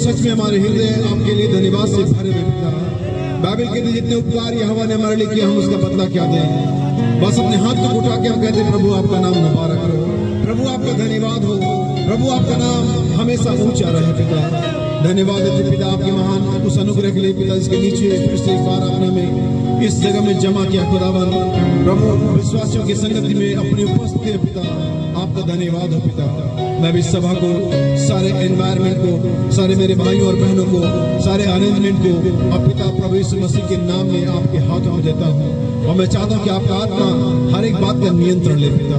सच में हमारे हृदय आपके लिए धन्यवाद से भरे हुए पिता। बाइबल के जितने उपकार यहोवा ने हमारे लिए किए हम उसका बदला क्या दें। बस अपने हाथ को उठा के हम कहते हैं प्रभु आपका नाम मुबारक हो, प्रभु आपका धन्यवाद हो, प्रभु आपका नाम हमेशा ऊंचा रहे पिता। धन्यवाद देते पिता आपके महान उस अनुग्रह के लिए पिता, इसके नीचे फिर से एक बार आपने हमें इस जगह में जमा किया खुदावन। प्रभु विश्वासियों की संगति में अपनी उपस्थिति है पिता, आपका धन्यवाद हो पिता। मैं भी सभा को, सारे एनवायरमेंट को, सारे मेरे भाइयों और बहनों को, सारे अरेंजमेंट को अब पिता प्रभु यीशु मसीह के नाम में आपके हाथों में देता हूँ। और मैं चाहता हूँ कि आपका आत्मा हर एक बात का नियंत्रण ले पिता।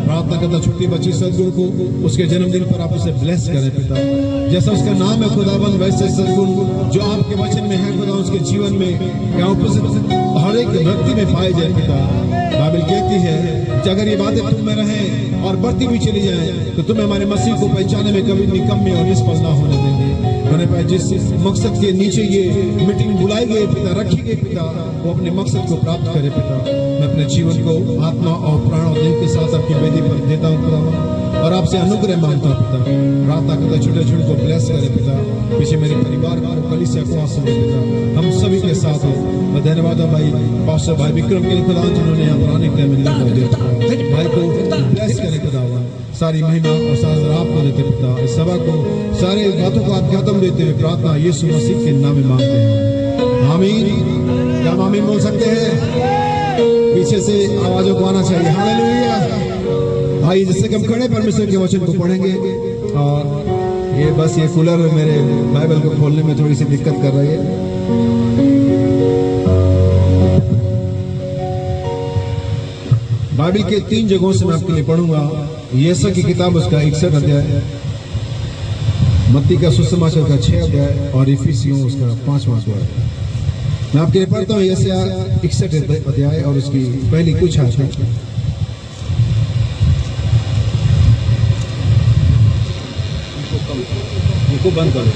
प्रार्थना करता छोटी बच्ची सदगुरु को उसके जन्मदिन पर आप उसे ब्लेस करें पिता। जैसा उसका नाम है खुदावन वैसे सदगुरु जो आपके वचन में है खुदा उसके जीवन में या उपस्थित हर एक व्यक्ति में पाए जाए पिता। बाइबल कहती है कि अगर ये बातें तुम में रहें और बढ़ती भी चली जाए तो तुम्हें हमारे मसीह को पहचाने में कभी निकम्मे और निष्फल ना होने देंगे। मैंने पाया जिस मकसद के नीचे ये मीटिंग बुलाई गई पिता, रखी गई पिता, वो अपने मकसद को प्राप्त करे पिता। मैं अपने जीवन को आत्मा और प्राण और दिल के साथ आपकी वेदी पर देता हूँ खुदा और आपसे अनुग्रह मांगता हूँ पिता। प्रार्थना करता छोटे छोटे को ब्लेस करे पिता। पीछे मेरे परिवार को कलीसिया को आशीष दे पिता। हम सभी के साथ हो। मैं धन्यवाद भाई पास्टर भाई विक्रम के लिए खुदा जिन्होंने यहाँ पर आने के लिए मिलने भाई को ब्लेस करे खुदावन। सारी महिमा और सारा आपको देते पिता। इस सभा को सारे बातों को आप खत्म देते हुए प्रार्थना यीशु मसीह के नाम में मांगते हैं, आमीन। क्या आमीन बोल सकते हैं? पीछे से आवाजों को आना चाहिए। हालेलुया। आइए जिससे कि हम खड़े परमेश्वर के वचन को पढ़ेंगे। और ये बस ये कूलर मेरे बाइबल को खोलने में थोड़ी सी दिक्कत कर रही है। बाइबल के 3 जगहों से मैं आपके लिए पढ़ूंगा। यशायाह की किताब उसका 61 अध्याय, मत्ती का सुसमाचार का 6 अध्याय और इफिसियों उसका 5वां अध्याय। मैं आपके लिए पढ़ता हूँ यशायाह 61 अध्याय और उसकी पहली कुछ आयतें। इनको बंद कर दो।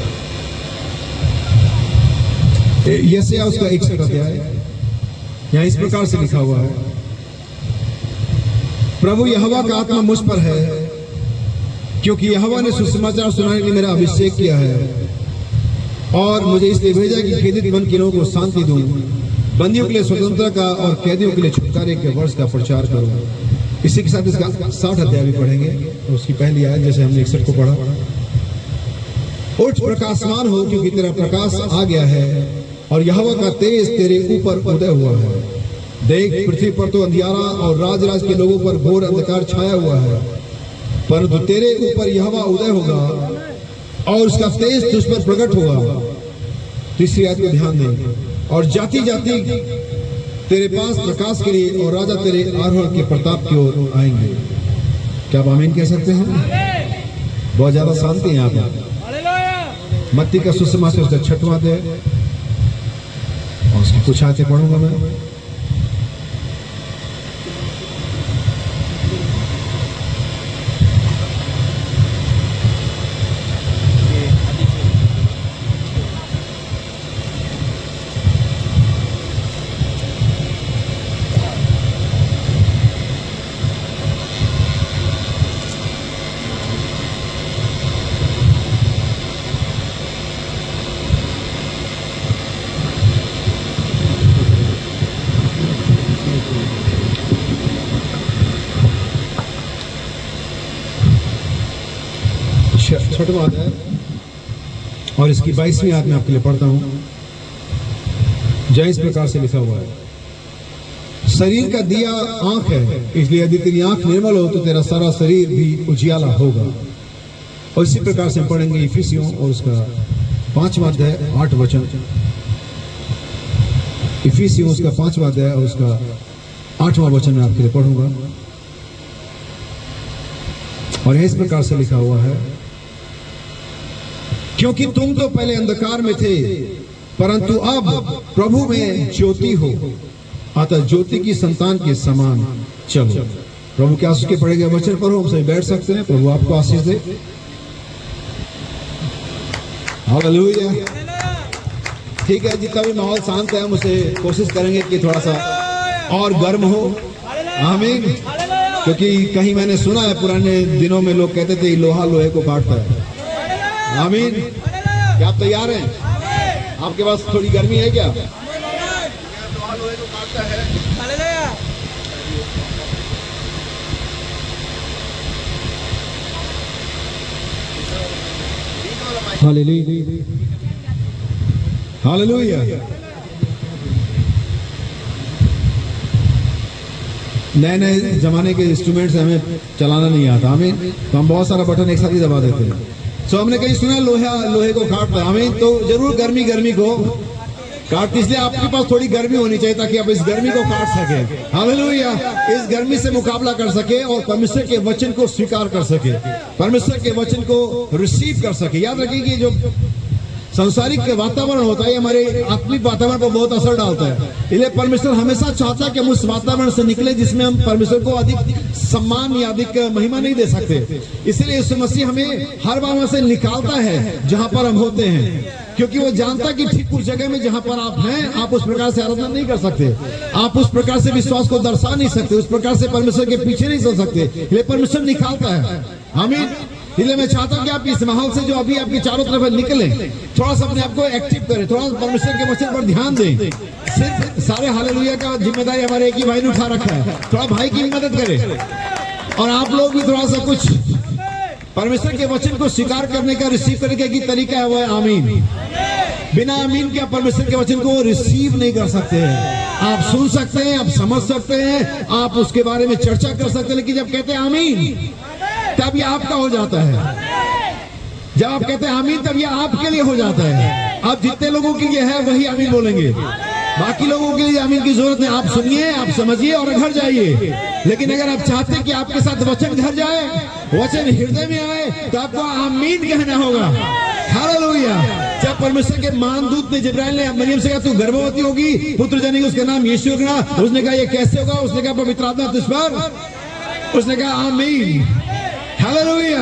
यशायाह उसका 61 अध्याय, यहाँ इस प्रकार से लिखा हुआ है, प्रभु यहोवा का आत्मा मुझ पर है क्योंकि यहोवा ने सुसमाचार सुनाने के लिए मेरा अभिषेक किया है और मुझे इसलिए भेजा कि खेदित मन के लोगों को शांति दूं, बंदियों के लिए स्वतंत्रता का और कैदियों के लिए छुटकारे के वर्ष का प्रचार करूं। इसी के साथ इसका 60 अध्याय भी पढ़ेंगे। तो उसकी पहली आयत जैसे हमने 61 को पढ़ा, उठ प्रकाशमान हो क्योंकि तेरा प्रकाश आ गया है और यहोवा का तेज तेरे ऊपर उदय हुआ है। देख पृथ्वी पर तो अंधियारा और राज के लोगों पर घोर अंधकार छाया हुआ है, परंतु तेरे ऊपर यहोवा उदय होगा और उसका तेज तुझ पर प्रकट होगा। तीसरी आयत को ध्यान दें, और जाति जाति तेरे पास प्रकाश के लिए और राजा तेरे आरोहण के प्रताप की ओर आएंगे। क्या आप आमीन कह सकते हैं? बहुत ज्यादा शांति है यहाँ पर। मत्ती का सुसमाचार उसका 6वां अध्याय और उसकी कुछ आयतें पढ़ूंगा मैं। छठवां अध्याय और इसकी 22वीं आयत में आपके लिए पढ़ता हूं, जहाँ इस प्रकार से लिखा हुआ है, शरीर का दिया आंख है, इसलिए यदि तेरी आंख निर्मल हो तो तेरा सारा शरीर भी उजियाला होगा। और इसी प्रकार से हम पढ़ेंगे इफिसियों और उसका 5वां अध्याय 8 वचन। इफिसियों उसका 5वां अध्याय और उसका 8वां वचन मैं आपके लिए पढ़ूंगा। और इस प्रकार से लिखा हुआ है, क्योंकि तुम तो पहले अंधकार में थे परंतु अब प्रभु में ज्योति हो, अतः ज्योति की संतान के समान चलो। प्रभु के आशीष के पढ़े गए वचन पर हम सभी बैठ सकते हैं। प्रभु आपको आशीष दे। हालेलुया। ठीक है, जितना भी माहौल शांत है हम उसे कोशिश करेंगे कि थोड़ा सा और गर्म हो। आमीन। क्योंकि कहीं मैंने सुना है पुराने दिनों में लोग कहते थे लोहा लोहे को काटता है। आमीन। क्या आप तैयार हैं? आपके पास थोड़ी गर्मी है क्या? Hallelujah, hallelujah. नए नए जमाने के इंस्ट्रूमेंट्स हमें चलाना नहीं आता, हमें तो हम बहुत सारा बटन एक साथ ही दबा देते हैं। सो हमने कहीं सुना लोहे को काटता, हमें तो जरूर गर्मी को काट, इसलिए आपके पास थोड़ी गर्मी होनी चाहिए ताकि आप इस गर्मी को काट सके। हालेलुया, इस गर्मी से मुकाबला कर सके और परमेश्वर के वचन को स्वीकार कर सके, परमेश्वर के वचन को रिसीव कर सके। याद रखिए कि जो संसारिक वातावरण होता है हमारे आत्मिक वातावरण पर बहुत असर डालता है, इसलिए परमेश्वर हमेशा चाहता है कि हम उस वातावरण से निकले जिसमें हम परमेश्वर को अधिक सम्मान या अधिक महिमा नहीं दे सकते। इसलिए यीशु मसीह हमें हर बार से निकालता है जहां पर हम होते हैं, क्योंकि वो जानता है कि ठीक उस जगह में जहां पर आप हैं आप उस प्रकार से आराधना नहीं कर सकते, आप उस प्रकार से विश्वास को दर्शा नहीं सकते, उस प्रकार से परमेश्वर के पीछे नहीं चल सकते, इसलिए परमेश्वर निकालता है। आमीन। इसलिए मैं चाहता हूं कि आप इस माहौल से जो अभी आपके चारों तरफ निकले, थोड़ा सा अपने आप को एक्टिव करें, थोड़ा परमेश्वर के वचन पर ध्यान दें। सिर्फ सारे हालेलुया का जिम्मेदारी हमारे एक ही भाई ने उठा रखा है, थोड़ा भाई की मदद करें और आप लोग भी थोड़ा सा कुछ परमेश्वर के वचन को स्वीकार करने का, रिसीव करने का तरीका है वो है आमीन। बिना आमीन के आप परमेश्वर के वचन को रिसीव नहीं कर सकते हैं। आप सुन सकते हैं, आप समझ सकते हैं, आप उसके बारे में चर्चा कर सकते हैं, लेकिन जब कहते हैं आमीन तब ये आपका हो जाता है। जब आप कहते हैं आमीन तब ये आपके लिए हो जाता है। अब जितने लोगों के लिए है वही आमीन बोलेंगे, बाकी लोगों के लिए आमीन की जरूरत नहीं। आप सुनिए, आप समझिए और घर जाइए। लेकिन अगर आप चाहते हैं कि आपके साथ वचन घर जाए, वचन हृदय में आए, तो आपको आमीन कहना होगा। हालेलुया। जब परमेश्वर के महादूत ने जिब्राइल ने मरियम से कहा तू गर्भवती होगी, पुत्र जनेगी, उसका नाम यीशु रखना, उसने कहा ये कैसे होगा? उसने कहा पवित्र आत्मा तुझ पर, उसने कहा आमीन। हालेलुया।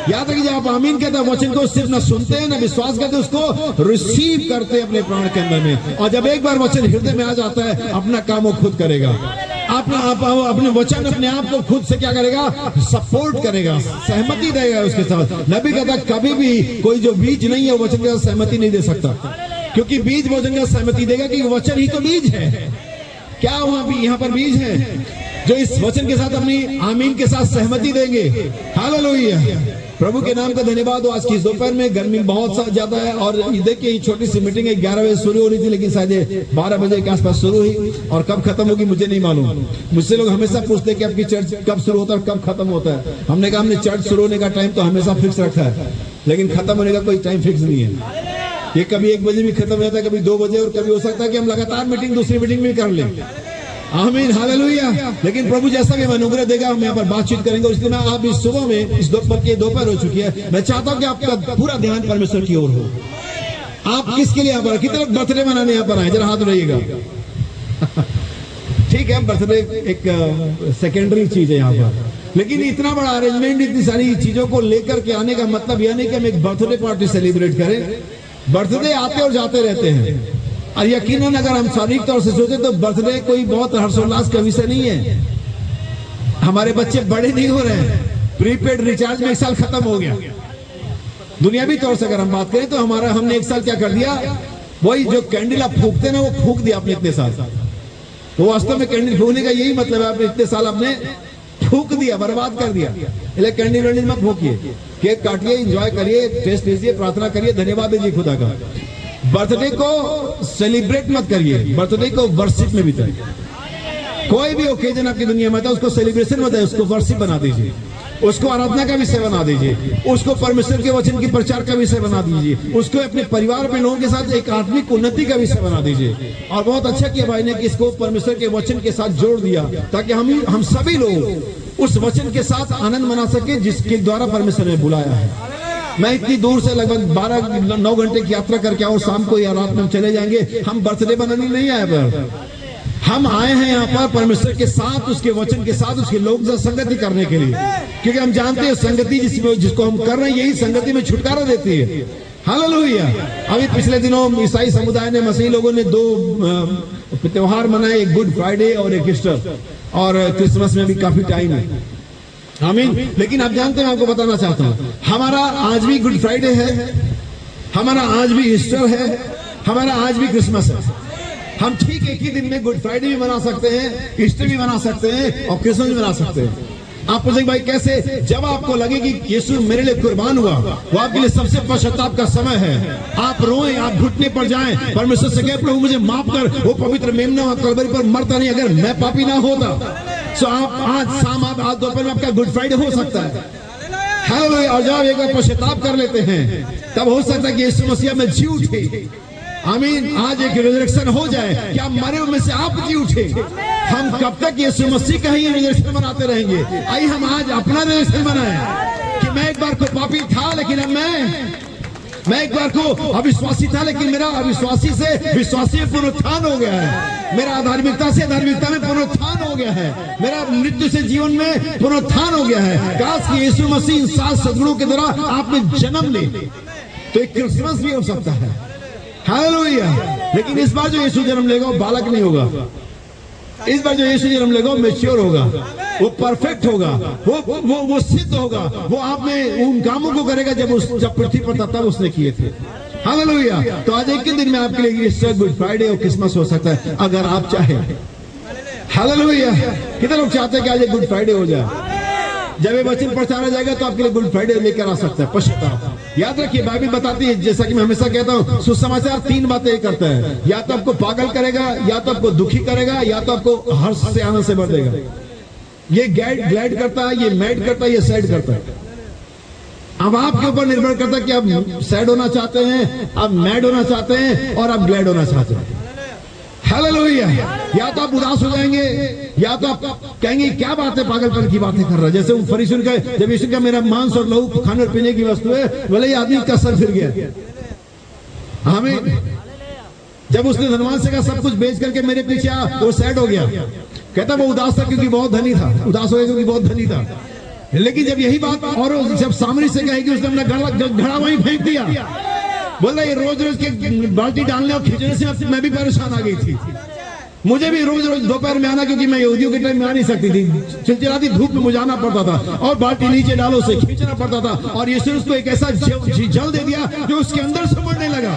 याद रखिए, जब आप आमीन कहते हैं वचन को सिर्फ न सुनते हैं न विश्वास करते, उसको रिसीव करते हैं अपने प्राण के अंदर में, और जब एक बार वचन हृदय में आ जाता है अपना काम वो खुद करेगा। अपने वचन अपने आप को खुद से क्या करेगा? सपोर्ट करेगा, सहमति देगा उसके साथ। नबी कहता कभी भी कोई जो बीज नहीं है वचन के साथ सहमति नहीं दे सकता, क्योंकि बीज वचन का सहमति देगा कि वचन ही तो बीज है। क्या वहां भी यहाँ पर बीज है जो इस वचन के साथ अपनी आमीन के साथ सहमति देंगे। हालेलुया। प्रभु के नाम का धन्यवाद हो। आज की दोपहर में गर्मी बहुत ज्यादा है और देखिए छोटी सी मीटिंग 11 बजे शुरू हो रही थी, लेकिन शायद 12 बजे के आसपास शुरू हुई और कब खत्म होगी मुझे नहीं मालूम। मुझसे लोग हमेशा पूछते हैं कि आपकी चर्च कब शुरू होता है, कब खत्म होता है। हमने कहा हमने चर्च शुरू होने का टाइम तो हमेशा फिक्स रखा है, लेकिन खत्म होने का कोई टाइम फिक्स नहीं है। ये कभी 1 बजे भी खत्म हो जाता है, कभी 2 बजे, और कभी हो सकता है कि हम लगातार मीटिंग दूसरी मीटिंग भी कर लें। आमीन। हालेलुया। लेकिन प्रभु जैसा भी अनुग्रह देगा हम यहाँ पर बातचीत करेंगे। इसलिए मैं आप इस सुबह में, इस दोपहर हो चुकी है, मैं चाहता हूँ कि आपका पूरा ध्यान परमेश्वर की ओर हो। आप किसके लिए यहाँ पर, कितने बर्थडे मनाने यहाँ पर आए? जरा हाथ उठाइएगा। ठीक है, बर्थडे एक सेकेंडरी चीज है यहाँ पर, लेकिन इतना बड़ा अरेंजमेंट, इतनी सारी चीजों को लेकर के आने का मतलब यह नहीं कि हम एक बर्थडे पार्टी सेलिब्रेट करें। बर्थडे आते और जाते रहते हैं, और यकीनन अगर हम शारीरिक तौर से सोचे तो बर्थडे कोई बहुत हर्षोल्लास का विषय नहीं है। हमारे बच्चे बड़े नहीं हो रहे हैं, प्रीपेड रिचार्ज में 1 साल खत्म हो गया। दुनियावी तौर से अगर हम बात करें तो हमने 1 साल क्या कर दिया, वही जो कैंडल आप फूकते ना वो फूक दिया आपने इतने साल। तो वास्तव में कैंडल फूकने का यही मतलब है, आपने इतने साल आपने फूक दिया, बर्बाद कर दिया। इसलिए कैंडल वैंडल मत फूकिए, केक काटिए, एंजॉय करिए, टेस्ट लीजिए, प्रार्थना करिए, धन्यवाद दीजिए खुदा का। बर्थडे को सेलिब्रेट मत करिए, बर्थडे को वर्शिप में बिताइए। कोई भी ओकेजन आपकी दुनिया में था उसको सेलिब्रेशन मत है, उसको वर्शिप बना दीजिए, उसको आराधना का विषय बना दीजिए, उसको परमेश्वर के वचन की प्रचार का विषय बना दीजिए, उसको अपने परिवार में लोगों के साथ एक आत्मिक उन्नति का विषय बना दीजिए। और बहुत अच्छा किया भाई ने कि इसको परमेश्वर के वचन के साथ जोड़ दिया, ताकि हम सभी लोग उस वचन के साथ आनंद मना सके जिसके द्वारा परमेश्वर ने बुलाया है। मैं इतनी दूर से लगभग 9 घंटे की यात्रा करके और शाम को या रात में चले जाएंगे। हम बर्थडे बनाने नहीं आए, पर हम आए हैं यहाँ पर परमेश्वर के साथ, उसके वचन के साथ, उसके लोग से संगति करने के लिए, क्योंकि हम जानते हैं संगति जिसको हम कर रहे हैं यही संगति में छुटकारा देती है। हालेलुया। अभी पिछले दिनों ईसाई समुदाय ने, मसीही लोगों ने 2 त्योहार मनाए, एक गुड फ्राइडे और एक ईस्टर, और क्रिसमस में भी काफी टाइम है। आमीन। लेकिन आप जानते हैं, मैं आपको बताना चाहता हूँ, हमारा आज भी गुड फ्राइडे है हमारा आज भी ईस्टर है, हमारा आज भी क्रिसमस है। हम ठीक एक ही दिन में गुड फ्राइडे भी मना सकते हैं, ईस्टर भी मना सकते हैं और क्रिसमस भी मना सकते हैं। आप पूछेंगे भाई कैसे? जब आपको लगे कि यीशु मेरे लिए कुर्बान हुआ, वो आपके लिए सबसे पश्चाताप का समय है। आप रोएं, आप घुटने पर जाएं, परमेश्वर से कहे प्रभु मुझे माफ कर, वो पवित्र मेमना कलवरी पर मरता नहीं अगर मैं पापी ना होता। सो आप आज शाम, आप आज दोपहर में आपका गुड फ्राइडे हो सकता है। हालेलुया। और जब एक बार पश्चाताप कर लेते हैं तब हो सकता है कि यीशु मसीह में जी उठे। आमीन। आज एक रिजरेक्शन हो जाए, क्या मरे हुए में से आप जी उठे। हम कब तक यीशु मसीह का ही रिजरेक्शन मनाते रहेंगे? आइए हम आज अपना रिजरेक्शन मनाएं कि मैं एक बार को पापी था, लेकिन अब मैं एक बार को अविश्वासी था, लेकिन मेरा अविश्वासी से विश्वासी में पुनरुत्थान हो गया है। मेरा अधार्मिकता से धार्मिकता में पुनरुत्थान हो गया है। मेरा मृत्यु से जीवन में पुनरुत्थान हो गया है। काश कि यीशु मसीह इन 7 सद्गुणों के द्वारा आप में जन्म ले तो एक क्रिसमस भी हो सकता है। हालेलुया। लेकिन इस बार जो यीशु जन्म लेगा वो बालक नहीं होगा। इस बार जो यीशु जन्म लेगा वो मैच्योर होगा, वो परफेक्ट होगा, वो सिद्ध होगा। वो आप में उन कामों को करेगा जब पृथ्वी पर था तब उसने किए थे। हालेलुया। तो आज एक ही दिन में आपके लिए ईस्टर, गुड फ्राइडे और क्रिसमस हो सकता है अगर आप चाहें। हालेलुया। कितने लोग चाहते हैं कि आज एक गुड फ्राइडे हो जाए? जब ये वचन प्रचारा जाएगा तो आपके लिए गुड फ्राइडे लेकर आ सकता है पश्चाताप। याद रखिए बाइबल बताती है, जैसा कि मैं हमेशा कहता हूँ, सुसमाचार 3 बातें करता है। या तो आपको पागल करेगा, या तो आपको दुखी करेगा, या तो आपको हर्ष से आनंद से भर देगा। ये ग्लैड करता है, ये मैड करता है, ये सैड करता है। अब आपके ऊपर निर्भर करता है कि आप सैड होना चाहते हैं, आप मैड होना चाहते हैं और आप ग्लैड होना चाहते हैं। हालेलुया। या तो आप उदास हो जाएंगे, या तो आप कहेंगे क्या बात है, पागलपन की बातें कर रहा है। जैसे फरीसियों ने कहा, जब यीशु का मेरा मांस और लहू खाने और पीने की वस्तु है, भले ही आदमी का सर फिर गया। हमें जब उसने धनवान से कहा सब कुछ बेच करके मेरे पीछे आ, वो सैड हो गया। कहता वो उदास था क्योंकि बहुत धनी था, उदास हो गया क्योंकि बहुत धनी था। लेकिन जब यही बात और जब सामरी से कहेगी, उसने अपना घड़ा वहीं फेंक दिया। बोला ये रोज रोज के बाल्टी डालने और खींचने से मैं भी परेशान आ गई थी। मुझे भी रोज रोज दोपहर में आना, क्योंकि मैं यहूदियों के टाइम में आ नहीं सकती थी। चिलचिलाती धूप में मुझे आना पड़ता था और बाल्टी नीचे डालो से खींचना पड़ता था। और यीशु उसको एक ऐसा जल दे दिया जो उसके अंदर समझने लगा।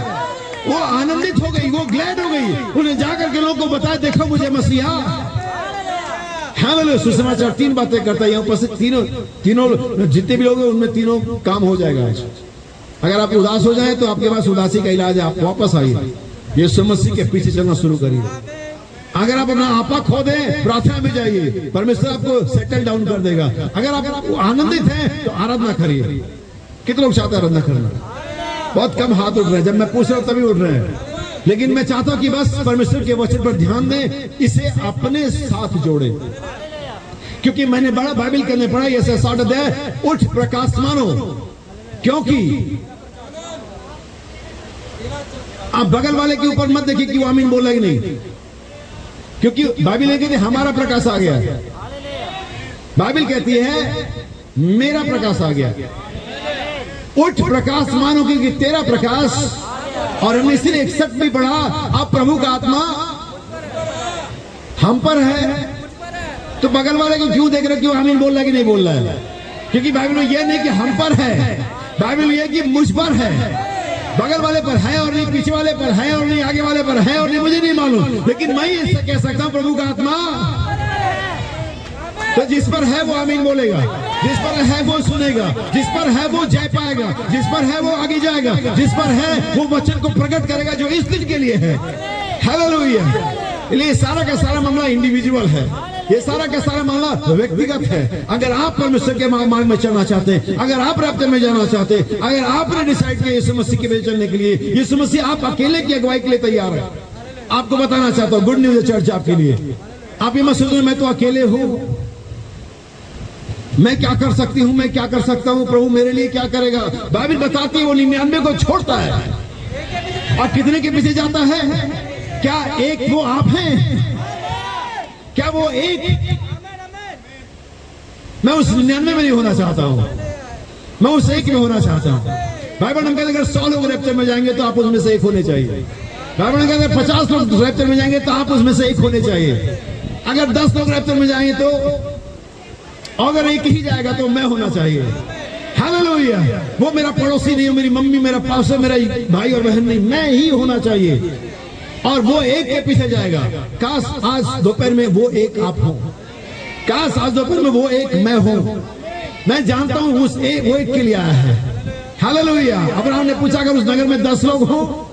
वो आनंदित हो गई, वो ग्लैड हो गई। उन्हें जाकर के लोगों को बताया, देखो मुझे मसीहा। हालेलुया। सुसमाचार 3 बातें करता है। यहाँ पर से तीनों जितने भी लोग हैं उनमें तीनों काम हो जाएगा। अगर आप उदास हो जाए तो आपके पास उदासी का इलाज है। आप वापस आइए, यीशु मसीह के पीछे चलना शुरू करिए। अगर आप अपना आपा खो दें, प्रार्थना में जाइए, परमेश्वर आपको सेटल डाउन कर देगा। अगर आप आनंदित हैं तो आराधना करिए। कितने लोग चाहते हैं आराधना करना? बहुत कम हाथ उठ रहे हैं। जब मैं पूछ रहा हूं तभी उठ रहे हैं। लेकिन मैं चाहता हूं कि बस परमेश्वर के वचन पर ध्यान दें, इसे अपने साथ जोड़े। क्योंकि मैंने बड़ा बाइबल करने पड़ा, ये 60 अध्याय, उठ प्रकाश मानो। क्योंकि आप बगल वाले के ऊपर मत देखिए कि वो आमीन बोला ही नहीं, क्योंकि बाइबल कहती है हमारा प्रकाश आ गया। बाइबल कहती है मेरा प्रकाश आ गया। उठ प्रकाश मानो, क्योंकि तेरा प्रकाश। और हमने इसलिए एक शब्द भी पढ़ा, अब प्रभु का आत्मा हम पर है। तो बगल वाले को क्यों देख रहे, क्यों आमीन बोल रहा है कि नहीं बोल रहा है? क्योंकि बाइबल में यह नहीं कि हम पर है, बाइबल में यह कि मुझ पर है। बगल वाले पर है और नहीं, पीछे वाले पर है और नहीं, आगे वाले पर है और नहीं, मुझे नहीं मालूम। लेकिन मैं ये कह सकता हूं प्रभु का आत्मा। तो जिस पर है वो आमीन बोलेगा, जिस पर है वो सुनेगा, जिस पर है वो जय पाएगा, जिस पर है वो आगे जाएगा, जिस पर है वो वचन को प्रकट करेगा जो इस दिन के लिए है। हालेलुया। इसलिए सारा का सारा मामला इंडिविजुअल है, ये सारा का सारा मामला व्यक्तिगत है। अगर आप परमेश्वर के मार्ग में चलना चाहते हैं, अगर आप रास्ते में जाना चाहते हैं, अगर आपने डिसाइड किया यीशु मसीह के वचन चलने के लिए, यीशु मसीह आप अकेले की अगुवाई के लिए तैयार है। आपको बताना चाहता हूँ गुड न्यूज चर्च आपके लिए। आप ये मत सोचो मैं तो अकेले हूँ, मैं क्या कर सकती हूँ, मैं क्या कर सकता हूँ, प्रभु मेरे लिए क्या करेगा। बाइबल बताती है वो 99 को छोड़ता है और कितने के पीछे जाता है? क्या एक वो आप हैं? क्या वो एक? मैं उस 99 में नहीं होना चाहता हूं, मैं उस एक में होना चाहता हूं। बाइबल में कहते अगर 100 लोग रैप्चर में जाएंगे तो आप उसमें से एक होने चाहिए। बाइबल में कहते 50 लोग रैप्चर में जाएंगे तो आप उसमें से एक होने चाहिए। अगर 10 लोग रैप्चर में जाएंगे तो, अगर एक ही जाएगा तो मैं होना चाहिए। हालेलुया। हालेलुया। वो मेरा पड़ोसी नहीं हो, मेरी मम्मी, मेरा पास, मेरा भाई और बहन नहीं, मैं ही होना चाहिए। और वो एक के पीछे जाएगा। काश आज दोपहर में वो एक आप हो, काश आज दोपहर में वो एक मैं हूं। मैं जानता हूं वो एक के लिए आया है। हालेलुया। अब्राहम ने पूछा अगर उस नगर में 10 लोग हो,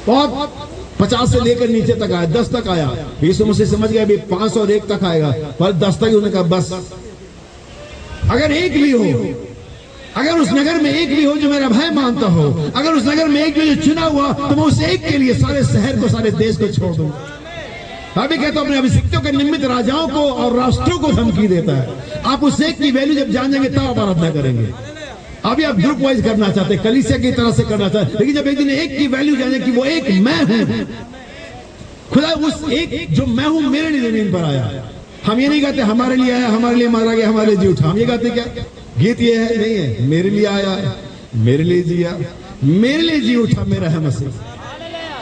बहुत 50 से लेकर नीचे तक आया, 10 तक आया। यीशु मसीह समझ गया अभी 5 और 1 तक आएगा, पर 10 तक उन्होंने कहा बस। अगर एक भी हो, अगर उस नगर में एक भी हो जो मेरा भय मानता हो, अगर उस नगर में एक भी जो चुना हुआ, तो मैं उस एक के लिए सारे शहर को, सारे देश को छोड़ दूं। अभी कहता हूं अपने अभिषिक्तों के निमित्त राजाओं को और राष्ट्रों को धमकी देता है। आप उस एक की वैल्यू जब जान जाएंगे तब आप आराधना करेंगे। अभी आप ग्रुप वाइज करना चाहते, कलीसिया की तरह से करना चाहते, लेकिन जब एक दिन एक की वैल्यू जाने कि वो एक मैं हूं, खुदा उस एक जो मैं हूं मेरे लिए जमीन पर आया। हम ये नहीं कहते हमारे लिए आया, हमारे लिए मारा गया, हमारे लिए जी उठा। हम ये कहते क्या गीत ये है? नहीं है, मेरे लिए आया, मेरे लिए जिया, मेरे लिए जी उठा, मेरा है मसीह।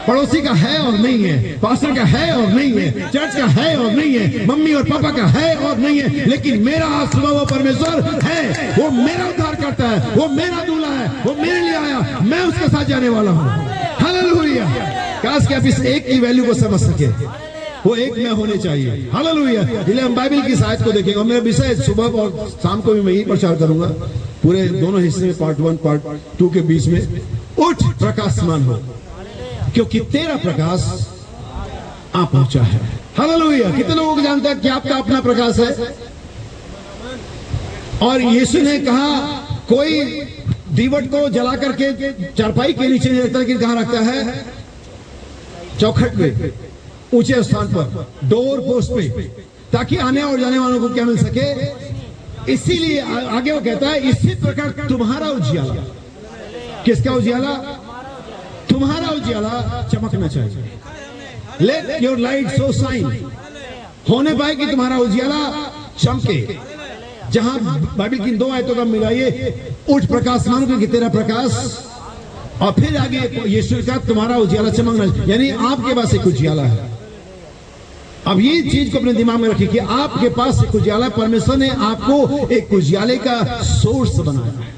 पड़ोसी का है और नहीं है, पास्टर का है और नहीं है, चर्च का है और नहीं है, मम्मी और पापा का है और नहीं है, लेकिन मेरा आसमा वो परमेश्वर है। वो मेरा उद्धार करता है, वो मेरा दूल्हा है, वो मेरे लिए आया, मैं उसके साथ जाने वाला हूँ। हालेलुया। काश कि आप इस एक की वैल्यू को समझ सके। वो एक में होने चाहिए। हालेलुया। इसलिए हम बाइबल की आयत को देखेंगे और मेरा विषय सुबह और शाम को भी मैं यही प्रचार करूंगा, पूरे दोनों हिस्से में, पार्ट 1 पार्ट 2 के बीच में। उठ प्रकाशमान हो, क्योंकि तेरा प्रकाश आ पहुंचा है। हालेलुया। कितने लोगों को जानते हैं कि आपका अपना प्रकाश है? और यीशु ने कहा कोई दीवट को जला करके चारपाई के नीचे नहीं रखता, लेकिन कहां रखता है? चौखट पे, ऊंचे स्थान पर, डोर पोस्ट पे, ताकि आने और जाने वालों को क्या मिल सके। इसीलिए आगे वो कहता है इसी प्रकार तुम्हारा उजियाला, किसका उजियाला? तुम्हारा उजियाला चमकना चाहिए। Late your light so shine, होने पाए कि तुम्हारा उजियाला चमके। जहां बाइबल की 2 आयतों का मिलाइए, उठ प्रकाशमान क्योंकि तेरा प्रकाश, और फिर आगे यीशु का तुम्हारा उजियाला चमकना, यानी आपके पास एक उजियाला है। अब ये चीज को अपने दिमाग में रखिए कि आपके पास एक उजियाला, परमेश्वर ने आपको एक उजियाले का सोर्स बनाया है।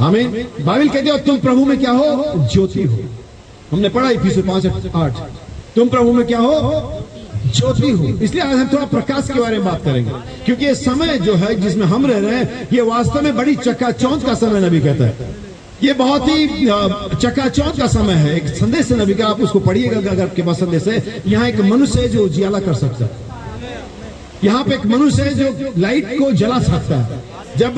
आमीन। बाइबल कहते हो तुम प्रभु में क्या हो? ज्योति हो। हमने पढ़ा इफिसियों 5:8, तुम प्रभु में क्या हो? ज्योति हो। इसलिए आज हम थोड़ा प्रकाश के बारे में बात करेंगे, क्योंकि ये समय जो है जिसमें हम रह रहे हैं, ये वास्तव में बड़ी चकाचौंध का समय नबी कहता है। ये बहुत ही चकाचौंध का समय है। एक संदेश है नबी का, आप उसको पढ़िएगा अगर आपके पास संदेश है। यहाँ एक मनुष्य है जो उजियाला कर सकता है। यहाँ पे एक मनुष्य है जो लाइट को जला सकता है। जब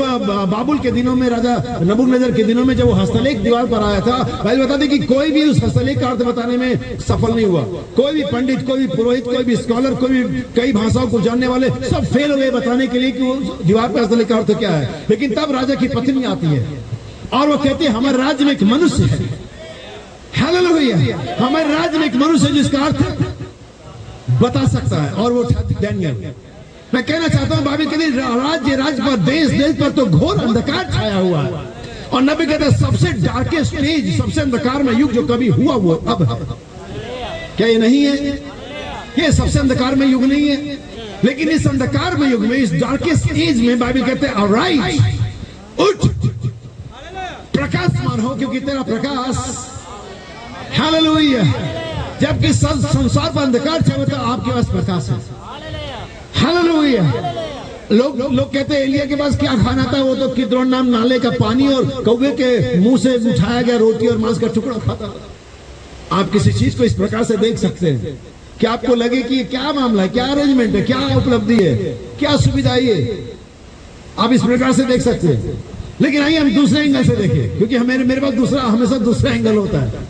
बाबुल के दिनों में, राजा नबूकदनेस्सर के दिनों में जब वो हस्तलेख दीवार पर आया था, भाई बता दें कि कोई भी उस हस्तलेख का अर्थ बताने में सफल नहीं हुआ। कोई भी पंडित, कोई भी पुरोहित, कोई भी स्कॉलर, कोई भी कई भाषाओं को जानने वाले सब फेल हो गए बताने के लिए कि वो दीवार पर हस्तलेख का अर्थ क्या है। लेकिन तब राजा की पत्नी आती है और वो कहती है हमारे राज्य में एक मनुष्य है। हालेलुया। हमारे राज्य में एक मनुष्य है जिसका अर्थ बता सकता है, और वो डैनियल। मैं कहना चाहता हूं बाइबल कहती है राज्य पर, देश पर तो घोर अंधकार छाया हुआ है। और नबी कहते हैं सबसे डार्केस्ट एज, सबसे अंधकार में युग जो कभी हुआ वो अब है। क्या ये नहीं है? ये सबसे अंधकार में युग नहीं है, लेकिन इस अंधकार में युग में, इस डार्केस्ट एज में बाइबल कहते हैं अराइज, उठ प्रकाशमान हो क्योंकि तेरा प्रकाश। हालेलुया। जबकि संसार पर अंधकार छाया था, आपके पास प्रकाश है। हालेलुया। लोग कहते हैं एलिया के पास क्या खाना था? वो तो किद्रोन नाम नाले का पानी और कौवे के मुंह से उठाया गया रोटी और मांस का टुकड़ा खाता था। आप किसी चीज को इस प्रकार से देख सकते हैं कि आपको लगे कि क्या मामला है, क्या अरेंजमेंट है, क्या उपलब्धि है, क्या सुविधा है, आप इस प्रकार से देख सकते हैं। लेकिन आइए हम दूसरे एंगल से देखें, क्योंकि मेरे पास हमेशा दूसरा एंगल होता है।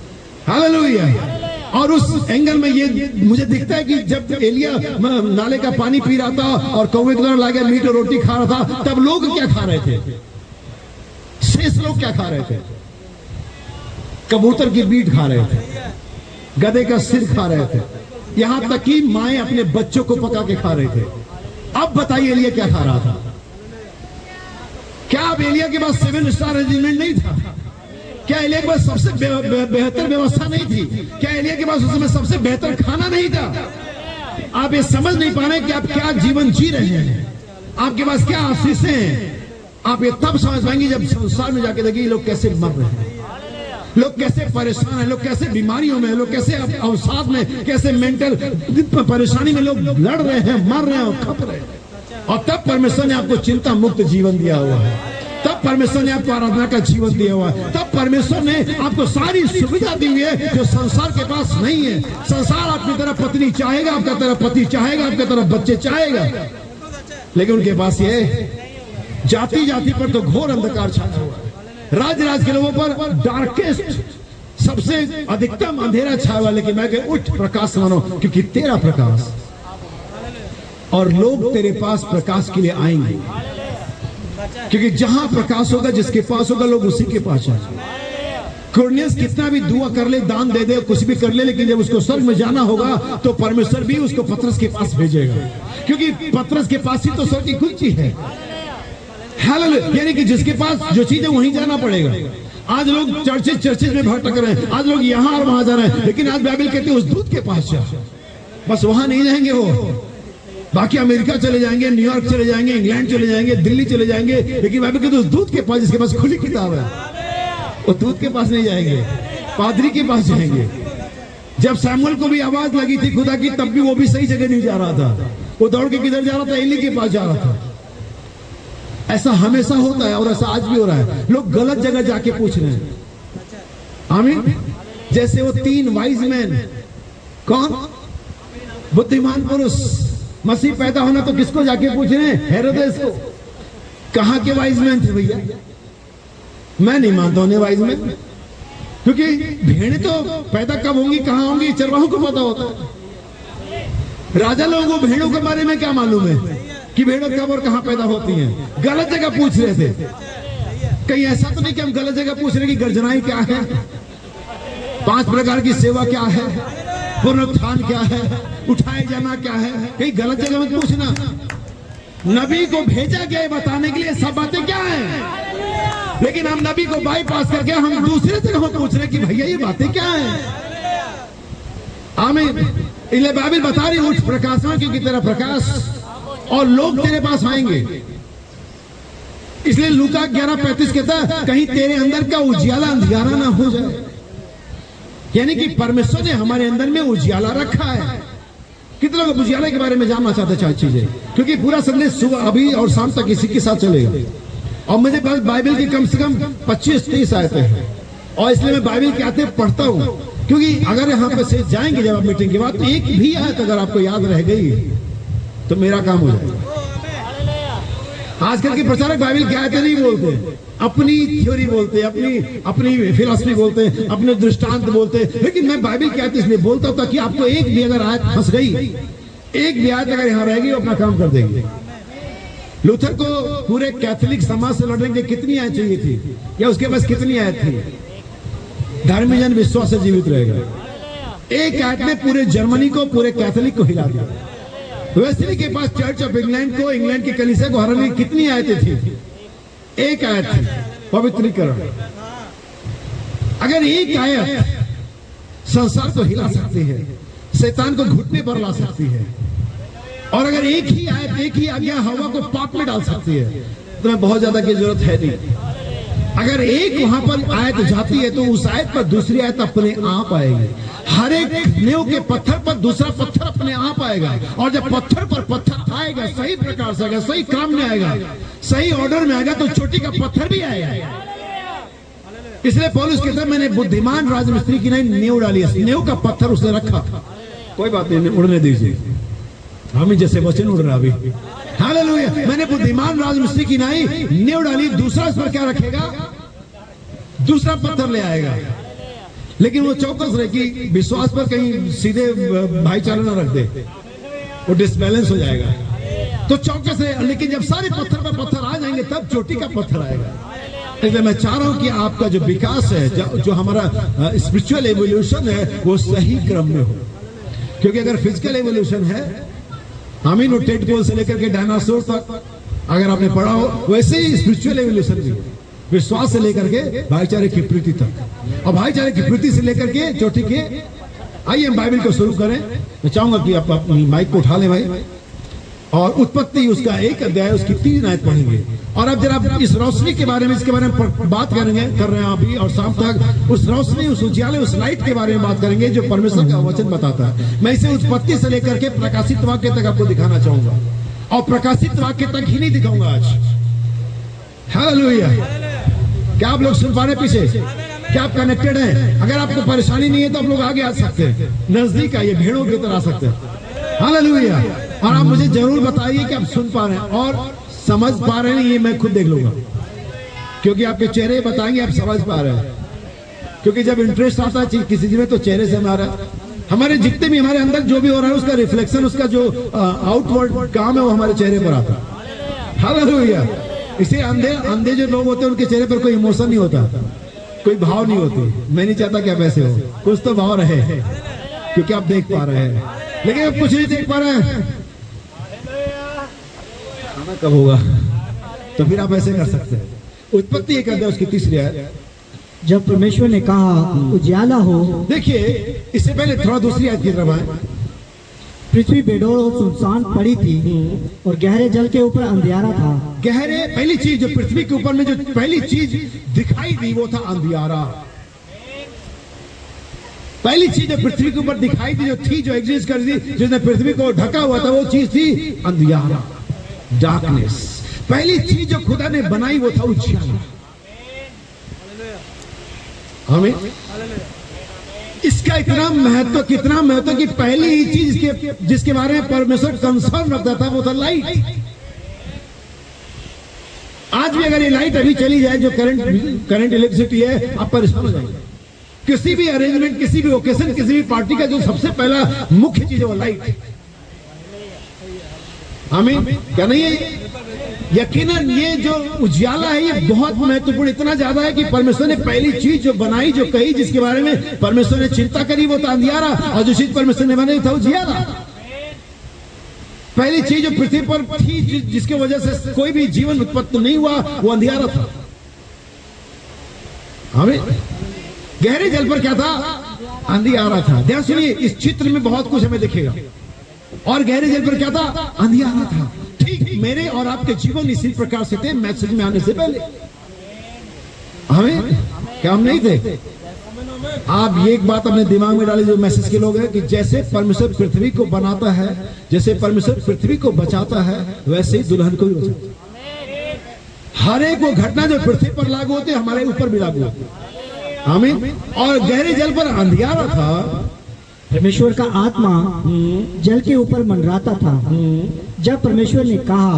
हालेलुया। और उस एंगल में ये मुझे दिखता है कि जब एलिया नाले का पानी पी रहा था और कौवे के द्वारा लागे मीट और रोटी खा रहा था, तब लोग क्या खा रहे थे? शेष लोग क्या खा रहे थे? कबूतर की बीट खा रहे थे, गधे का सिर खा रहे थे, यहां तक कि माएं अपने बच्चों को पका के खा रहे थे। अब बताइए एलिया क्या खा रहा था? क्या अब एलिया के पास 7 स्टार रेजिमेंट नहीं था? क्या एलिया के पास सबसे बेहतर व्यवस्था नहीं थी? क्या एलिया के पास उस समय सबसे बेहतर खाना नहीं था? आप ये समझ नहीं पा रहे कि आप क्या जीवन जी रहे हैं। आपके पास क्या आशीषें हैं, आप ये तब समझ पाएंगे जब संसार में जाके देखिए लोग कैसे मर रहे हैं, लोग कैसे परेशान हैं, लोग कैसे बीमारियों में, लोग कैसे अवसाद में, कैसे मेंटल परेशानी में लोग लड़ रहे हैं, मर रहे हैं और खप रहे हैं। और तब परमेश्वर ने आपको चिंता मुक्त जीवन दिया हुआ है, तब परमेश्वर ने आपको आराधना का जीवन दिया हुआ है, तब परमेश्वर ने आपको सारी सुविधा दी हुई है जो संसार के पास नहीं है। संसार आपकी तरफ पत्नी चाहेगा, आपका तरफ पति चाहेगा, आपकी तरफ बच्चे चाहेगा, लेकिन उनके पास ये जाति जाति पर तो घोर अंधकार छाया हुआ है, राज के लोगों पर डार्केस्ट सबसे अधिकतम अंधेरा छाया हुआ। लेकिन मैं कह उठ प्रकाश मानो, क्योंकि तेरा प्रकाश और लोग तेरे पास प्रकाश के लिए आएंगे, क्योंकि जहां प्रकाश होगा जिसके पास होगा लोग उसी के पास जाएंगे। कुरनेलियस कितना भी दुआ कर ले, दान दे दे, कुछ भी कर ले, लेकिन जब उसको स्वर्ग में जाना होगा तो परमेश्वर भी उसको पतरस के पास भेजेगा, क्योंकि पतरस के पास ही तो स्वर्ग की कुंजी है। हालेलुया, यानी कि जिसके पास जो चीज है वहीं जाना पड़ेगा। आज लोग चर्चेज में भटक रहे हैं, आज लोग यहाँ और वहां जा रहे हैं, लेकिन आज बाइबल कहते हैं उस दूत के पास जा। बस वहां नहीं जाएंगे वो, बाकी अमेरिका चले जाएंगे, न्यूयॉर्क चले जाएंगे, इंग्लैंड चले जाएंगे, दिल्ली चले जाएंगे, लेकिन बाइबल कहते हैं उस दूत के पास जिसके पास खुली किताब है, वो दूत के पास नहीं जाएंगे, पादरी के पास जाएंगे। जब सैमुअल को भी आवाज लगी थी खुदा की, तब भी वो भी सही जगह नहीं जा रहा था, वो दौड़ के किधर जा रहा था? एली के पास जा रहा था। ऐसा हमेशा होता है और ऐसा आज भी हो रहा है, लोग गलत जगह जाके पूछ रहे हैं। आमीन। जैसे वो 3 वाइज मैन, कौन? बुद्धिमान पुरुष, मसीह पैदा होना तो किसको जाके पूछ रहे हैं? हेरोदेस को। कहां के वाइज मैन थे भैया? मैं नहीं मानता उन्हें वाइज मैन, क्योंकि भेड़ें तो पैदा कब होंगी, कहां होंगी, चरवाहों को पता होता है। राजा लोगों को भेड़ों के बारे में क्या मालूम है कि भेड़ों कब और कहां पैदा होती हैं? गलत जगह पूछ रहे थे। कहीं ऐसा तो नहीं कि हम गलत जगह पूछ रहे कि गर्जनाई क्या है, 5 प्रकार की सेवा क्या है, पुनरुत्थान क्या है, उठाए जाना क्या है? कहीं गलत जगह मत पूछना। नबी को भेजा गया बताने के लिए सब बातें क्या है, लेकिन हम नबी को बाईपास करके हम दूसरे जगह पूछ रहे कि भैया ये बातें क्या है। आमीन। इसलिए बाइबल बता रही उठ प्रकाश में, क्योंकि तेरा प्रकाश और लोग तेरे पास आएंगे। इसलिए लूका 11:35 कहता है कहीं तेरे अंदर का उजियाला अंधियारा ना हो जाए, यानी कि परमेश्वर ने हमारे अंदर में उजियाला रखा है। कितने लोग उजियाले के बारे में जानना चाहते चार चीजें, क्योंकि पूरा संदेश सुबह अभी और शाम तक इसी के साथ चलेगा। और मुझे पास बाइबल की कम से कम 25-30 आयतें हैं, और इसलिए मैं बाइबल के आयतें पढ़ता हूं, क्योंकि अगर यहाँ पे से जाएंगे जब आप मीटिंग के बाद तो एक भी आयत अगर आपको याद रह गई तो मेरा काम हो जाएगा। आजकल के प्रचारक बाइबल की आयतें नहीं बोलते, अपनी थ्योरी बोलते, अपनी फिलॉसफी बोलते, अपने दृष्टांत बोलते, लेकिन मैं बाइबल की आयत इसलिए बोलता हूं ताकि आपको एक भी अगर आयत फंस गई, एक भी आयत अगर यहाँ रहेगी वो अपना काम कर देंगे। लूथर को पूरे कैथोलिक समाज से लड़ने के लिए कितनी आयत चाहिए थी, या उसके पास कितनी आयत थी? धर्मी जन विश्वास से जीवित रहेगा। एक आयत ने पूरे जर्मनी को, पूरे कैथोलिक को हिला दिया। वेस्ली के पास चर्च ऑफ इंग्लैंड को, इंग्लैंड की कलीसिया को हराने की कितनी आयतें थी? एक आयत थी, पवित्रीकरण। अगर एक आयत संसार को हिला सकती है, शैतान को घुटने पर ला सकती है, और अगर एक ही आयत, एक ही आज्ञा हवा को पाप में डाल सकती है, तो मैं बहुत ज्यादा की जरूरत है नहीं। अगर एक वहां पर आयत जाती है तो उस आयत पर दूसरी आयत अपने आप आएगी। हर एक नींव के पत्थर पर दूसरा पत्थर अपने आप आएगा, और जब पत्थर पर पत्थर आएगा, सही प्रकार से आएगा, सही काम में आएगा, सही ऑर्डर में आएगा, तो चोटी का पत्थर भी आएगा। इसलिए पौलुस कहता है मैंने बुद्धिमान राजमिस्त्री की नहीं नींव डाली, नींव का पत्थर उसने रखा। कोई बात नहीं, उड़ने दीजिए, हम जैसे वचन उड़ रहा अभी। हालेलुया। मैंने बुद्धिमान राजमिस्त्री की नहीं नींव डाली, दूसरा इस पर क्या रखेगा? दूसरा पत्थर ले आएगा। लेकिन वो चौकस रहे कि विश्वास पर कहीं सीधे भाईचारा ना रख दे, वो डिसबैलेंस हो जाएगा। तो चौकस रहे, लेकिन जब सारे पत्थर पर पत्थर आ जाएंगे तब चोटी का पत्थर आएगा। इसलिए मैं चाह रहा हूं कि आपका जो विकास है, जो हमारा स्पिरिचुअल एवोल्यूशन है, वो सही क्रम में हो। क्योंकि अगर फिजिकल एवोल्यूशन है, आमीन, वो टेडपोल से लेकर के डायनासोर तक अगर आपने पढ़ा हो, वैसे ही स्पिरिचुअल एवोल्यूशन भी, विश्वास से लेकर के भाईचारे की प्रीति तक, और भाईचारे की प्रीति से लेकर के चोटी के। आइए हम बाइबल को शुरू करें। मैं चाहूंगा कि आप अपनी माइक को उठा लें भाई, और उत्पत्ति उसका 1 अध्याय उसकी 3 आयत पढ़ेंगे। और अब जरा इस रोशनी के बारे में, इसके बारे में बात कर रहे हैं अभी और शाम तक उस रोशनी, उस उजाले, उस लाइट के बारे में बात करेंगे जो परमेश्वर का वचन बताता है। मैं इसे उत्पत्ति से लेकर के प्रकाशित वाक्य तक आपको दिखाना चाहूंगा और प्रकाशित वाक्य तक ही नहीं दिखाऊंगा आज। हालेलुया। क्या आप लोग सुन पा रहे पीछे? क्या आप कनेक्टेड हैं? अगर आपको परेशानी नहीं है तो आप लोग आगे आ सकते हैं, नजदीक आइए, भेड़ों की तरह आ सकते हैं। हालेलुया। और आप मुझे जरूर बताइए कि आप सुन पा रहे हैं और समझ पा रहे हैं। ये मैं खुद देख लूंगा, क्योंकि आपके चेहरे बताएंगे आप समझ पा रहे हैं। क्योंकि जब इंटरेस्ट आता है किसी चीज में तो चेहरे से हमारे जितने भी हमारे अंदर जो भी हो रहा है उसका रिफ्लेक्शन, उसका जो आउटवर्ड काम है वो हमारे चेहरे पर आता है। हालेलुया। इसे अंधे जो लोग होते हैं उनके चेहरे पर कोई इमोशन नहीं होता, कोई भाव नहीं होती। मैं नहीं चाहता कि आप ऐसे हो, कुछ तो भाव रहे, क्योंकि आप देख पा रहे हैं, लेकिन आप कुछ नहीं देख पा रहे हैं। खाना कब होगा? तो फिर आप ऐसे कर सकते हैं। उत्पत्ति 1 अध्याय उसकी 3 आयत। जब परमेश्वर ने कहा उजाला हो। देखिए, इससे पहले थोड़ा दूसरी आयत की तरफ आए। पृथ्वी बेडोल और सुनसान पड़ी थी और गहरे जल के ऊपर अंधियारा था। पहली चीज जो पृथ्वी के ऊपर में जो पहली चीज दिखाई दी वो था अंधियारा। पहली चीज जो पृथ्वी के ऊपर दिखाई दी, जो थी, जो एग्जिस्ट कर दी, जिसने पृथ्वी को ढका हुआ था, वो चीज थी अंधियारा, डार्कनेस। पहली चीज जो खुदा ने बनाई वो था उजाला। हमें इसका इतना महत्व, कितना महत्व कि पहली ही चीज जिसके बारे में परमेश्वर कंसर्न रखता था वो था लाइट। आज भी अगर ये लाइट अभी चली जाए, जो करंट इलेक्ट्रिसिटी है, आप परेशान हो जाएंगे। किसी भी अरेंजमेंट, किसी भी ओकेजन, किसी भी पार्टी का जो सबसे पहला मुख्य चीज है वो लाइट। हमें क्या नहीं है? यकीनन ये जो उजाला है ये बहुत महत्वपूर्ण, इतना ज्यादा है कि परमेश्वर ने पहली चीज जो बनाई, जो कही, जिसके बारे में परमेश्वर ने चिंता करी वो था अंधियारा, और जो चीज परमेश्वर ने बनाई था उजियाला। पहली चीज जो पृथ्वी पर थी, जिसकी वजह से कोई भी जीवन उत्पन्न नहीं हुआ, वो अंधियारा था। हमें गहरे जल पर क्या था? अंधियारा था। ध्यान सुनिए, इस चित्र में बहुत कुछ हमें दिखेगा। और गहरे जल पर क्या था? अंधियारा था। ठीक मेरे और आपके जीवन इसी प्रकार से थे मैसेज में आने से पहले। हमें क्या हम नहीं थे? आप ये एक बात अपने दिमाग में डाले जो मैसेज के लोग हैं, कि जैसे परमेश्वर पृथ्वी को बनाता है, जैसे परमेश्वर पृथ्वी को बचाता है, वैसे ही दुल्हन को भी बचाता है। हर एक वो घटना जो पृथ्वी पर लागू होती है हमारे ऊपर भी लागू होती है। आमीन। और गहरे जल पर अंधियारा था। परमेश्वर का आत्मा जल के ऊपर मंडराता था। जब परमेश्वर ने कहा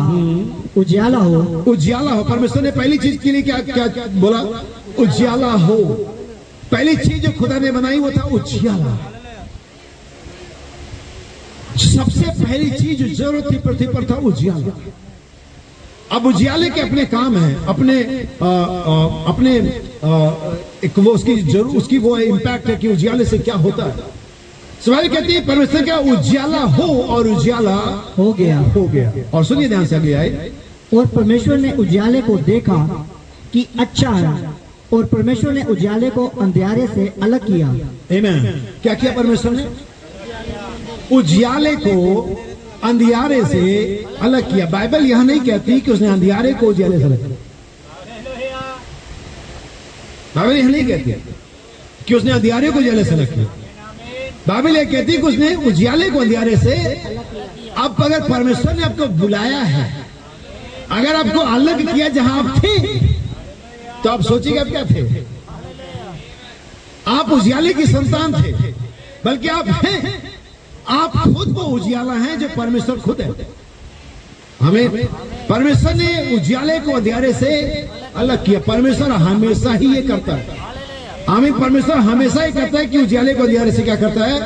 उजाला हो। उजाला हो। परमेश्वर ने पहली चीज के लिए क्या क्या बोला? उजाला हो। पहली चीज जो खुदा ने बनाई वो था उजाला। सबसे पहली चीज जो जरूरत थी पृथ्वी पर था उजाला। अब उजाले के अपने काम है, अपने एक वो उसकी वो इम्पैक्ट है कि उजाले से क्या होता है। सवाल कहती है परमेश्वर का उजाला हो, और उजाला हो गया। और सुनिए ध्यान से, अगले आए। और परमेश्वर ने उजाले को देखा कि अच्छा है, और परमेश्वर ने उजाले को अंधियारे से अलग किया। आमीन। क्या किया परमेश्वर ने? उजाले को अंधियारे से अलग किया। बाइबल यह नहीं कहती कि उसने अंधियारे को उजाले से अलग किया। बाइबल यह नहीं कहती कि उसने अंधियारे को उजाले से अलग किया। बाइबल यह कहती है कि उसने उजाले को अंधियारे से। अब अगर परमेश्वर ने आपको बुलाया है, अगर आपको अलग किया जहां आप थे, तो आप सोचिए आप क्या थे? आप उजाले की संतान थे, बल्कि आप हैं, आप खुद वो उजाला हैं जो परमेश्वर खुद है। हमें परमेश्वर ने उजाले को अंधियारे से अलग किया। परमेश्वर हमेशा ही ये करता है। हमें परमेश्वर हमेशा ही करता है कि उजाले को अंधियारे से क्या करता है?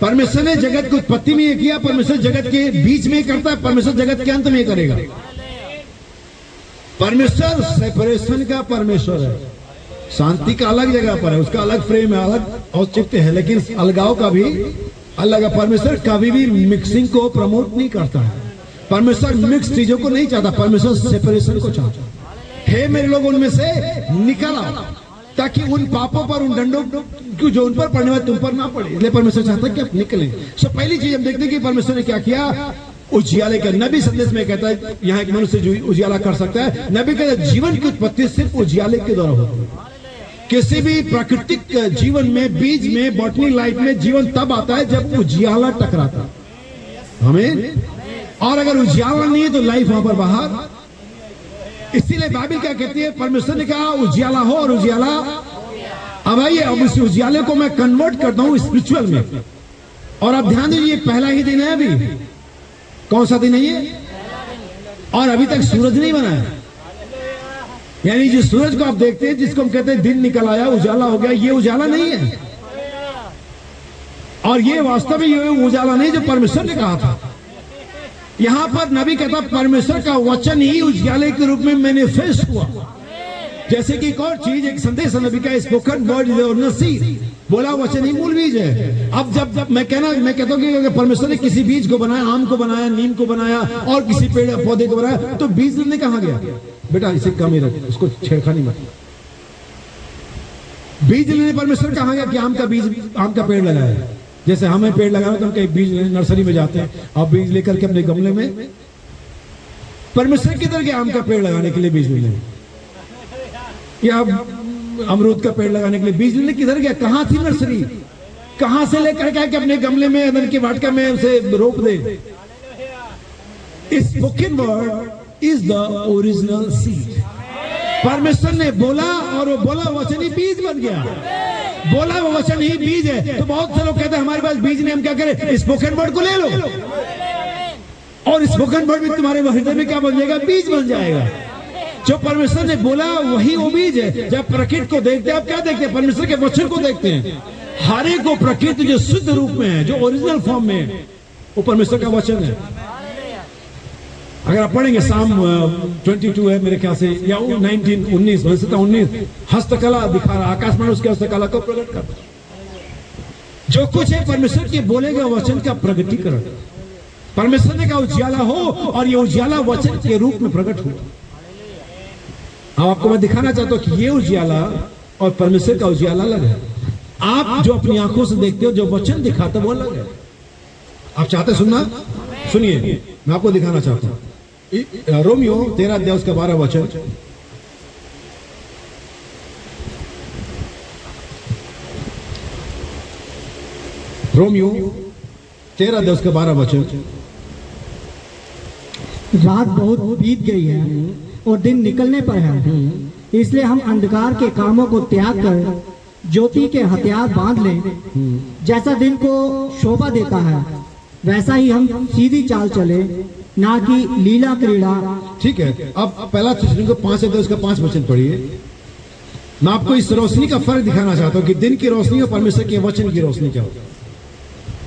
परमेश्वर ने जगत की उत्पत्ति में ये किया, परमेश्वर जगत के बीच में करता है, परमेश्वर जगत के अंत में करेगा। परमेश्वर सेपरेशन का परमेश्वर है। शांति का अलग जगह पर है, उसका अलग फ्रेम है, अलग औचित्य है, लेकिन अलगाव का भी अलग है। परमेश्वर कभी भी मिक्सिंग को प्रमोट नहीं करता है। परमेश्वर मिक्स चीजों को नहीं चाहता, परमेश्वर सेपरेशन को चाहता है। मेरे लोग उनमें से निकल आओ, ताकि उन पापों पर, उन दंडों जो उन पर पड़ने वाले तुम पर ना पड़े। इसलिए परमेश्वर चाहता है कि आप निकलें। सो पहली चीज हम देखते हैं कि परमेश्वर ने क्या किया? उजियाले का नबी संदेश में कहता है यहाँ एक मनुष्य जो उजियाला कर सकता है। नबी कहता है जीवन की उत्पत्ति सिर्फ उजियाले के द्वारा होती है। किसी भी प्राकृतिक जीवन में, बीज में, बॉटनी लाइफ में जीवन तब आता है जब उजियाला टकराता है। हमें और अगर उजियाला नहीं है तो लाइफ वहां पर बाहर। इसीलिए बाइबल क्या कहती है, परमेश्वर ने कहा उजियाला हो और उजियाला। अब आइए, अब उस उजियाले को मैं कन्वर्ट करता हूं स्पिरिचुअल में। और अब ध्यान दीजिए, पहला ही दिन है अभी। कौन सा दिन है ये? और अभी तक सूरज नहीं बना है। यानी जिस सूरज को आप देखते हैं, जिसको हम कहते हैं दिन निकल आया, उजाला हो गया, ये उजाला नहीं है। और ये वास्तव में ये उजाला नहीं जो परमेश्वर ने कहा था। यहां पर नबी कहता परमेश्वर का वचन ही उजाले के रूप में मैनिफेस्ट हुआ। जैसे कि एक और चीज, एक संदेश नबी का स्पोकन वर्ड इज और सीड, बोला वचन ही मूल बीज है। अब जब मैं कहता हूं कि अगर परमेश्वर ने किसी बीज को बनाया, आम को बनाया, नीम को बनाया और किसी पेड़ पौधे को बनाया, तो बीज ने कहां गया? बेटा इसे कम ही रख, उसको छेड़खानी मत। बीज लेने परमेश्वर कहां गया कि आम का बीज, आम का पेड़ लगाया। जैसे हमें पेड़ लगाना तो हम कहीं बीज नर्सरी में जाते हैं, आप बीज लेकर के अपने गमले में, परमेश्वर किधर गया आम का पेड़ लगाने के लिए बीज लेने, या अमरूद का पेड़ लगाने के लिए बीज लेने किधर गया? कहां थी नर्सरी? कहां से लेकर के कि अपने गमले में, अंदर की वाटिका में उसे रोप दे। Spoken word is the original seed. परमेश्वर ने बोला और वो बोला वचन ही बीज बन गया। बोला वो वचन ही बीज है। तो बहुत से लोग कहते हैं हमारे पास बीज नहीं, हम क्या करें? स्पोकन वर्ड को ले लो और स्पोकन वर्ड में तुम्हारे हृदय में क्या बन जाएगा? बीज बन जाएगा। जो परमेश्वर ने बोला वही वो बीज है। जब प्रकृति को देखते हैं, आप क्या देखते हैं? परमेश्वर के वचन को देखते हैं। हर एक को प्रकृति जो शुद्ध रूप में है, जो ओरिजिनल फॉर्म में है, वो परमेश्वर का वचन है। अगर आप पढ़ेंगे साम 22 है मेरे ख्याल से, या 19 हस्तकला दिखा रहा, आकाश में उसके हस्तकला को प्रकट करता। जो कुछ है परमेश्वर के बोले गए वचन का प्रगटीकरण। परमेश्वर ने कहा उजियाला हो और ये उजियाला वचन के रूप में प्रकट हुआ। अब आपको मैं दिखाना चाहता हूं कि ये उजियाला और परमेश्वर का उजियाला अलग है। आप जो अपनी आंखों से देखते हो, जो वचन दिखाता वो अलग है। आप चाहते सुनना? सुनिए, मैं आपको दिखाना चाहता हूं। रोमियो 13 अध्याय उसका 12 वचन। रोमियो 13 अध्याय उसका 12 वचन। रात बहुत बीत गई है और दिन निकलने पर है, इसलिए हम अंधकार के कामों को त्याग कर ज्योति के हथियार बांध लें। जैसा दिन को शोभा देता है वैसा ही हम सीधी चाल चले, ना कि लीला क्रीड़ा। ठीक है, अब पहला थिस्सलुनीके 5 अध्याय उसका 5 वचन पढ़िए। मैं आपको इस रोशनी का फर्क दिखाना चाहता हूं कि दिन की रोशनी और परमेश्वर के वचन की रोशनी क्या होती है।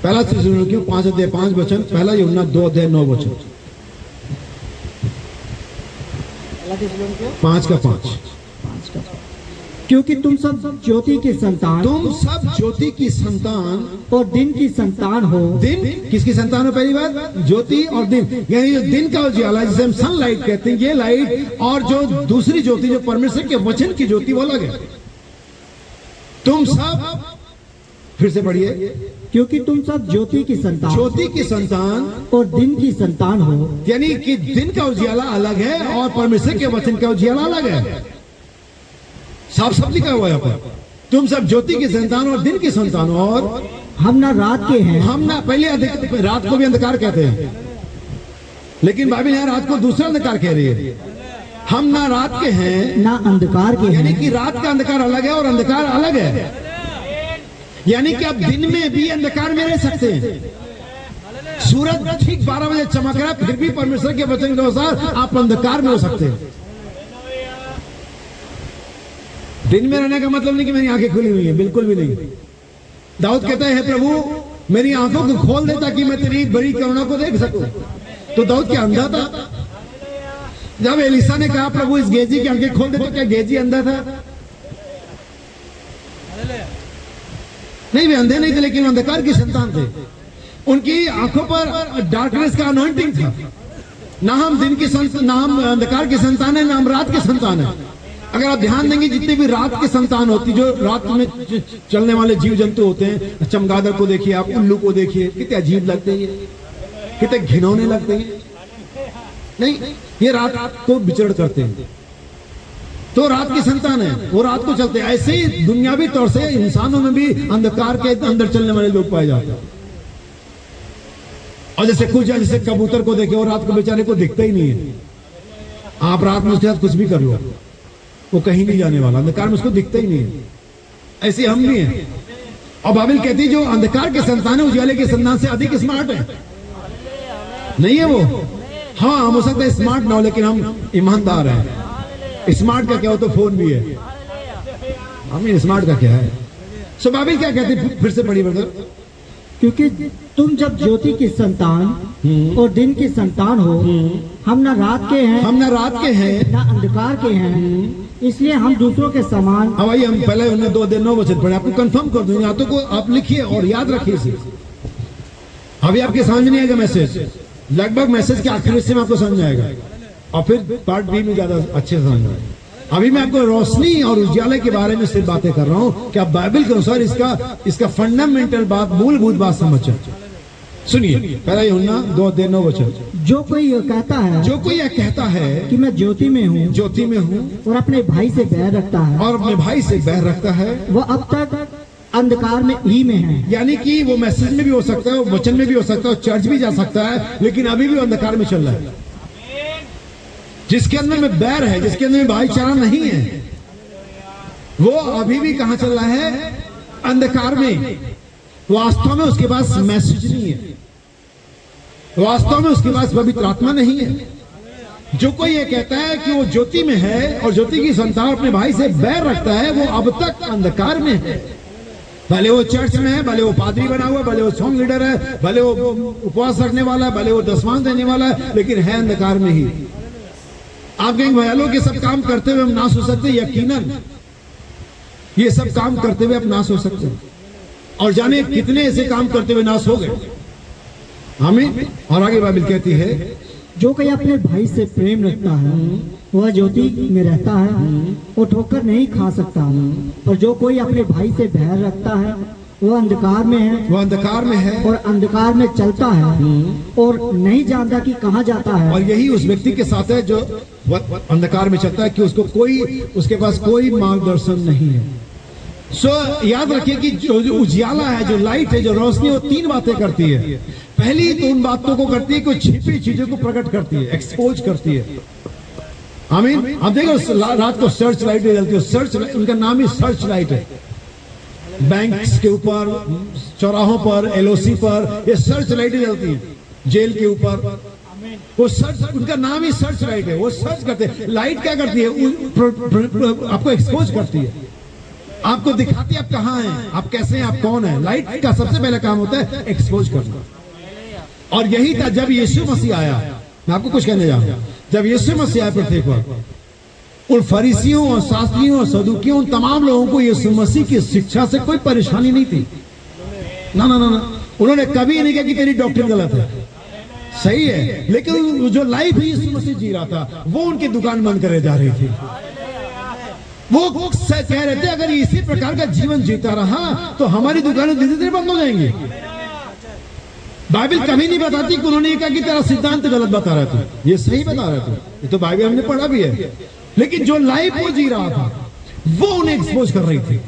पहला थिस्सलुनीके 5 अध्याय 5 वचन, पहला यूहन्ना 2 अध्याय 9 वचन। 5 का 5। क्योंकि तुम सब ज्योति की संतान, तुम सब ज्योति की संतान और दिन की संतान हो। दिन किसकी संतान हो? पहली बात ज्योति और दिन, यानी जो दिन का उजियाला जिसे हम सनलाइट कहते हैं, ये लाइट, और जो दूसरी ज्योति जो परमेश्वर के वचन की ज्योति वो अलग है। तुम सब, फिर से पढ़िए, क्योंकि तुम सब ज्योति की संतान, ज्योति की संतान और दिन की संतान हो। यानी कि दिन का उजियाला अलग है और परमेश्वर के वचन का उजियाला अलग है। साफ साफ लिखा हुआ है यहाँ पर, तुम सब ज्योति की संतान और दिन की संतान, और हम ना रात के हैं। हम ना, पहले रात को भी अंधकार कहते हैं, लेकिन बाइबल यहाँ रात को दूसरा अंधकार कह रही है। हम ना रात के हैं ना अंधकार के हैं, यानी कि रात का अंधकार अलग है और अंधकार अलग है। यानी कि आप दिन में भी अंधकार में रह सकते हैं। सूरज ठीक 12 बजे चमक रहा है, फिर भी परमेश्वर के वचन के अनुसार आप अंधकार में हो सकते हैं। दिन में रहने का मतलब नहीं कि मेरी आंखें खुली हुई हैं, बिल्कुल भी नहीं। दाऊद कहता है प्रभु मेरी आंखों को खोल दे ताकि मैं तेरी बड़ी करुणा को देख सकूं। तो दाऊद क्या अंधा था? जब एलिसा ने कहा प्रभु इस गेजी की आंखें खोल दे, तो क्या गेजी अंधा था? नहीं, वे अंधे नहीं थे, लेकिन अंधकार की संतान थे। उनकी आंखों पर डार्कनेस का अनॉइंटिंग था। ना हम दिन की संतान, ना हम अंधकार की संतान है, ना हम रात की संतान है। अगर आप ध्यान देंगे, जितने भी रात की संतान होती, जो रात में चलने वाले जीव जंतु होते हैं, चमगादड़ को देखिए आप, उल्लू को देखिए, कितने अजीब लगते हैं। कितने घिनौने लगते हैं। नहीं, ये रात को विचरण करते हैं, तो रात की संतान है, वो रात को चलते हैं। ऐसे ही दुनियावी तौर से इंसानों में भी अंधकार के अंदर चलने वाले लोग पाए जाते हैं। और जैसे कुछ जैसे कबूतर को देखे, वो रात को बेचारे को दिखता ही नहीं है। आप रात में उसके साथ कुछ भी कर लो, वो कहीं नहीं जाने वाला, अंधकार में उसको दिखता ही नहीं है। ऐसे हम भी हैं। और बाइबल कहती है जो अंधकार के संतान है उजाले के संतान से अधिक स्मार्ट है। नहीं है वो? हाँ, हम हो सकते हैं स्मार्ट ना हो, लेकिन हम ईमानदार हैं। स्मार्ट का क्या हो तो फोन भी है, हमें स्मार्ट का क्या है। सो बाइबल क्या कहती है, फिर से पढ़िए ब्रदर। क्योंकि तुम जब ज्योति की संतान और दिन की संतान हो, हम न रात के हैं, हम न रात के हैं, न अंधकार के हैं, इसलिए हम दूसरों के समान। हाँ भाई, हम पहले उन्हें 2 दिन 9 वचन पढ़े, आपको कंफर्म कर दूंगा, तो को आप लिखिए और याद रखिए इसे। अभी आपके समझ नहीं आएगा मैसेज, लगभग मैसेज के आखिरी हिस्से में आपको समझ आएगा, और फिर पार्ट बी में ज्यादा अच्छे से समझ आएगा। अभी मैं आपको रोशनी और उजाले के बारे में सिर्फ बातें कर रहा हूं कि आप बाइबल के अनुसार इसका फंडामेंटल बात, मूलभूत बात समझ जाए। सुनिए, पहला यूहन्ना 2:9 वचन। जो कोई यह कहता है, जो कोई यह कहता है कि मैं ज्योति में हूँ, ज्योति में हूँ, और अपने भाई से बैर रखता है, और अपने भाई से बैर रखता है, वह अब तक अंधकार में ही में है। यानी कि वो मैसेज में भी हो सकता है, वचन में भी हो सकता है, चर्च भी जा सकता है, लेकिन अभी भी अंधकार में चल रहा है। जिसके अंदर में बैर है, जिसके अंदर में भाईचारा नहीं है, वो अभी भी कहां चल रहा है? अंधकार में। वास्तव में उसके पास मैसेज नहीं है, वास्तव में उसके पास पवित्र आत्मा नहीं है। जो कोई ये कहता है कि वो ज्योति में है और ज्योति की संतान अपने भाई से बैर रखता है, वो अब तक अंधकार में है। भले वो चर्च में है, भले वो पादरी बना हुआ है, भले वो सॉन्ग लीडर है, भले वो उपवास रखने वाला है, भले वो दसवां देने वाला है, लेकिन है अंधकार में ही। आप कहेंगे भयालों के सब काम करते हुए हम नाश हो सकते हैं। यकीनन ये सब काम करते हुए हम नाश हो सकते हैं, और जाने कितने ऐसे काम करते हुए नाश हो गए हमें। और आगे बाइबल कहती है, जो कोई अपने भाई से प्रेम रखता है वह ज्योति में रहता है और ठोकर नहीं खा सकता, और जो कोई अपने भाई से बैर रखता है वो अंधकार में है, वो अंधकार में है और अंधकार में चलता है और नहीं जानता कि कहाँ जाता है। और यही उस व्यक्ति के साथ है जो अंधकार में चलता है कि उसके पास कोई मार्गदर्शन नहीं है। सो याद रखिए कि जो उजियाला है, जो लाइट है, जो रोशनी, वो 3 बातें करती है। पहली तो उन बातों को करती है, कोई छिपी चीजों को प्रकट करती है, एक्सपोज करती है। आमीन। अब देखो, रात को सर्च लाइट जलती है, सर्च, उनका नाम ही सर्च लाइट है। बैंक्स के ऊपर, चौराहों पर, एलओसी पर ये सर्च लाइटें जलती हैं, जेल के ऊपर वो सर्च, उनका नाम ही सर्च लाइट है। वो सर्च करते हैं। लाइट क्या करती है? आपको एक्सपोज करती है, आपको दिखाती है आप कहाँ हैं, आप कैसे हैं, आप कौन हैं। लाइट का सबसे पहला काम होता है एक्सपोज करना। और यही था जब यीशु मसीह आया। मैं आपको कुछ कहने जा रहा हूं, जब यीशु मसीह आया पृथ्वी पर, उन फरीसियों और शास्त्रियों और सदुकियों, उन तमाम लोगों को यीशु मसीह की शिक्षा से कोई परेशानी नहीं थी। ना ना ना ना, उन्होंने कभी नहीं कहा कि तेरी डॉक्ट्रिन गलत है, सही है, लेकिन जो लाइफ यीशु मसीह जी रहा था वो उनकी दुकान बंद करे जा रही थी। वो कह रहे थे अगर इसी प्रकार का जीवन जीता रहा तो हमारी दुकानें धीरे धीरे बंद हो जाएंगी। बाइबल कभी नहीं बताती कि उन्होंने कहा कि तेरा सिद्धांत गलत बता रहा था, ये सही बता रहा था, ये तो बाइबल हमने पढ़ा भी है। लेकिन जो लाइफ वो जी रहा था वो उन्हें एक्सपोज कर रही थी।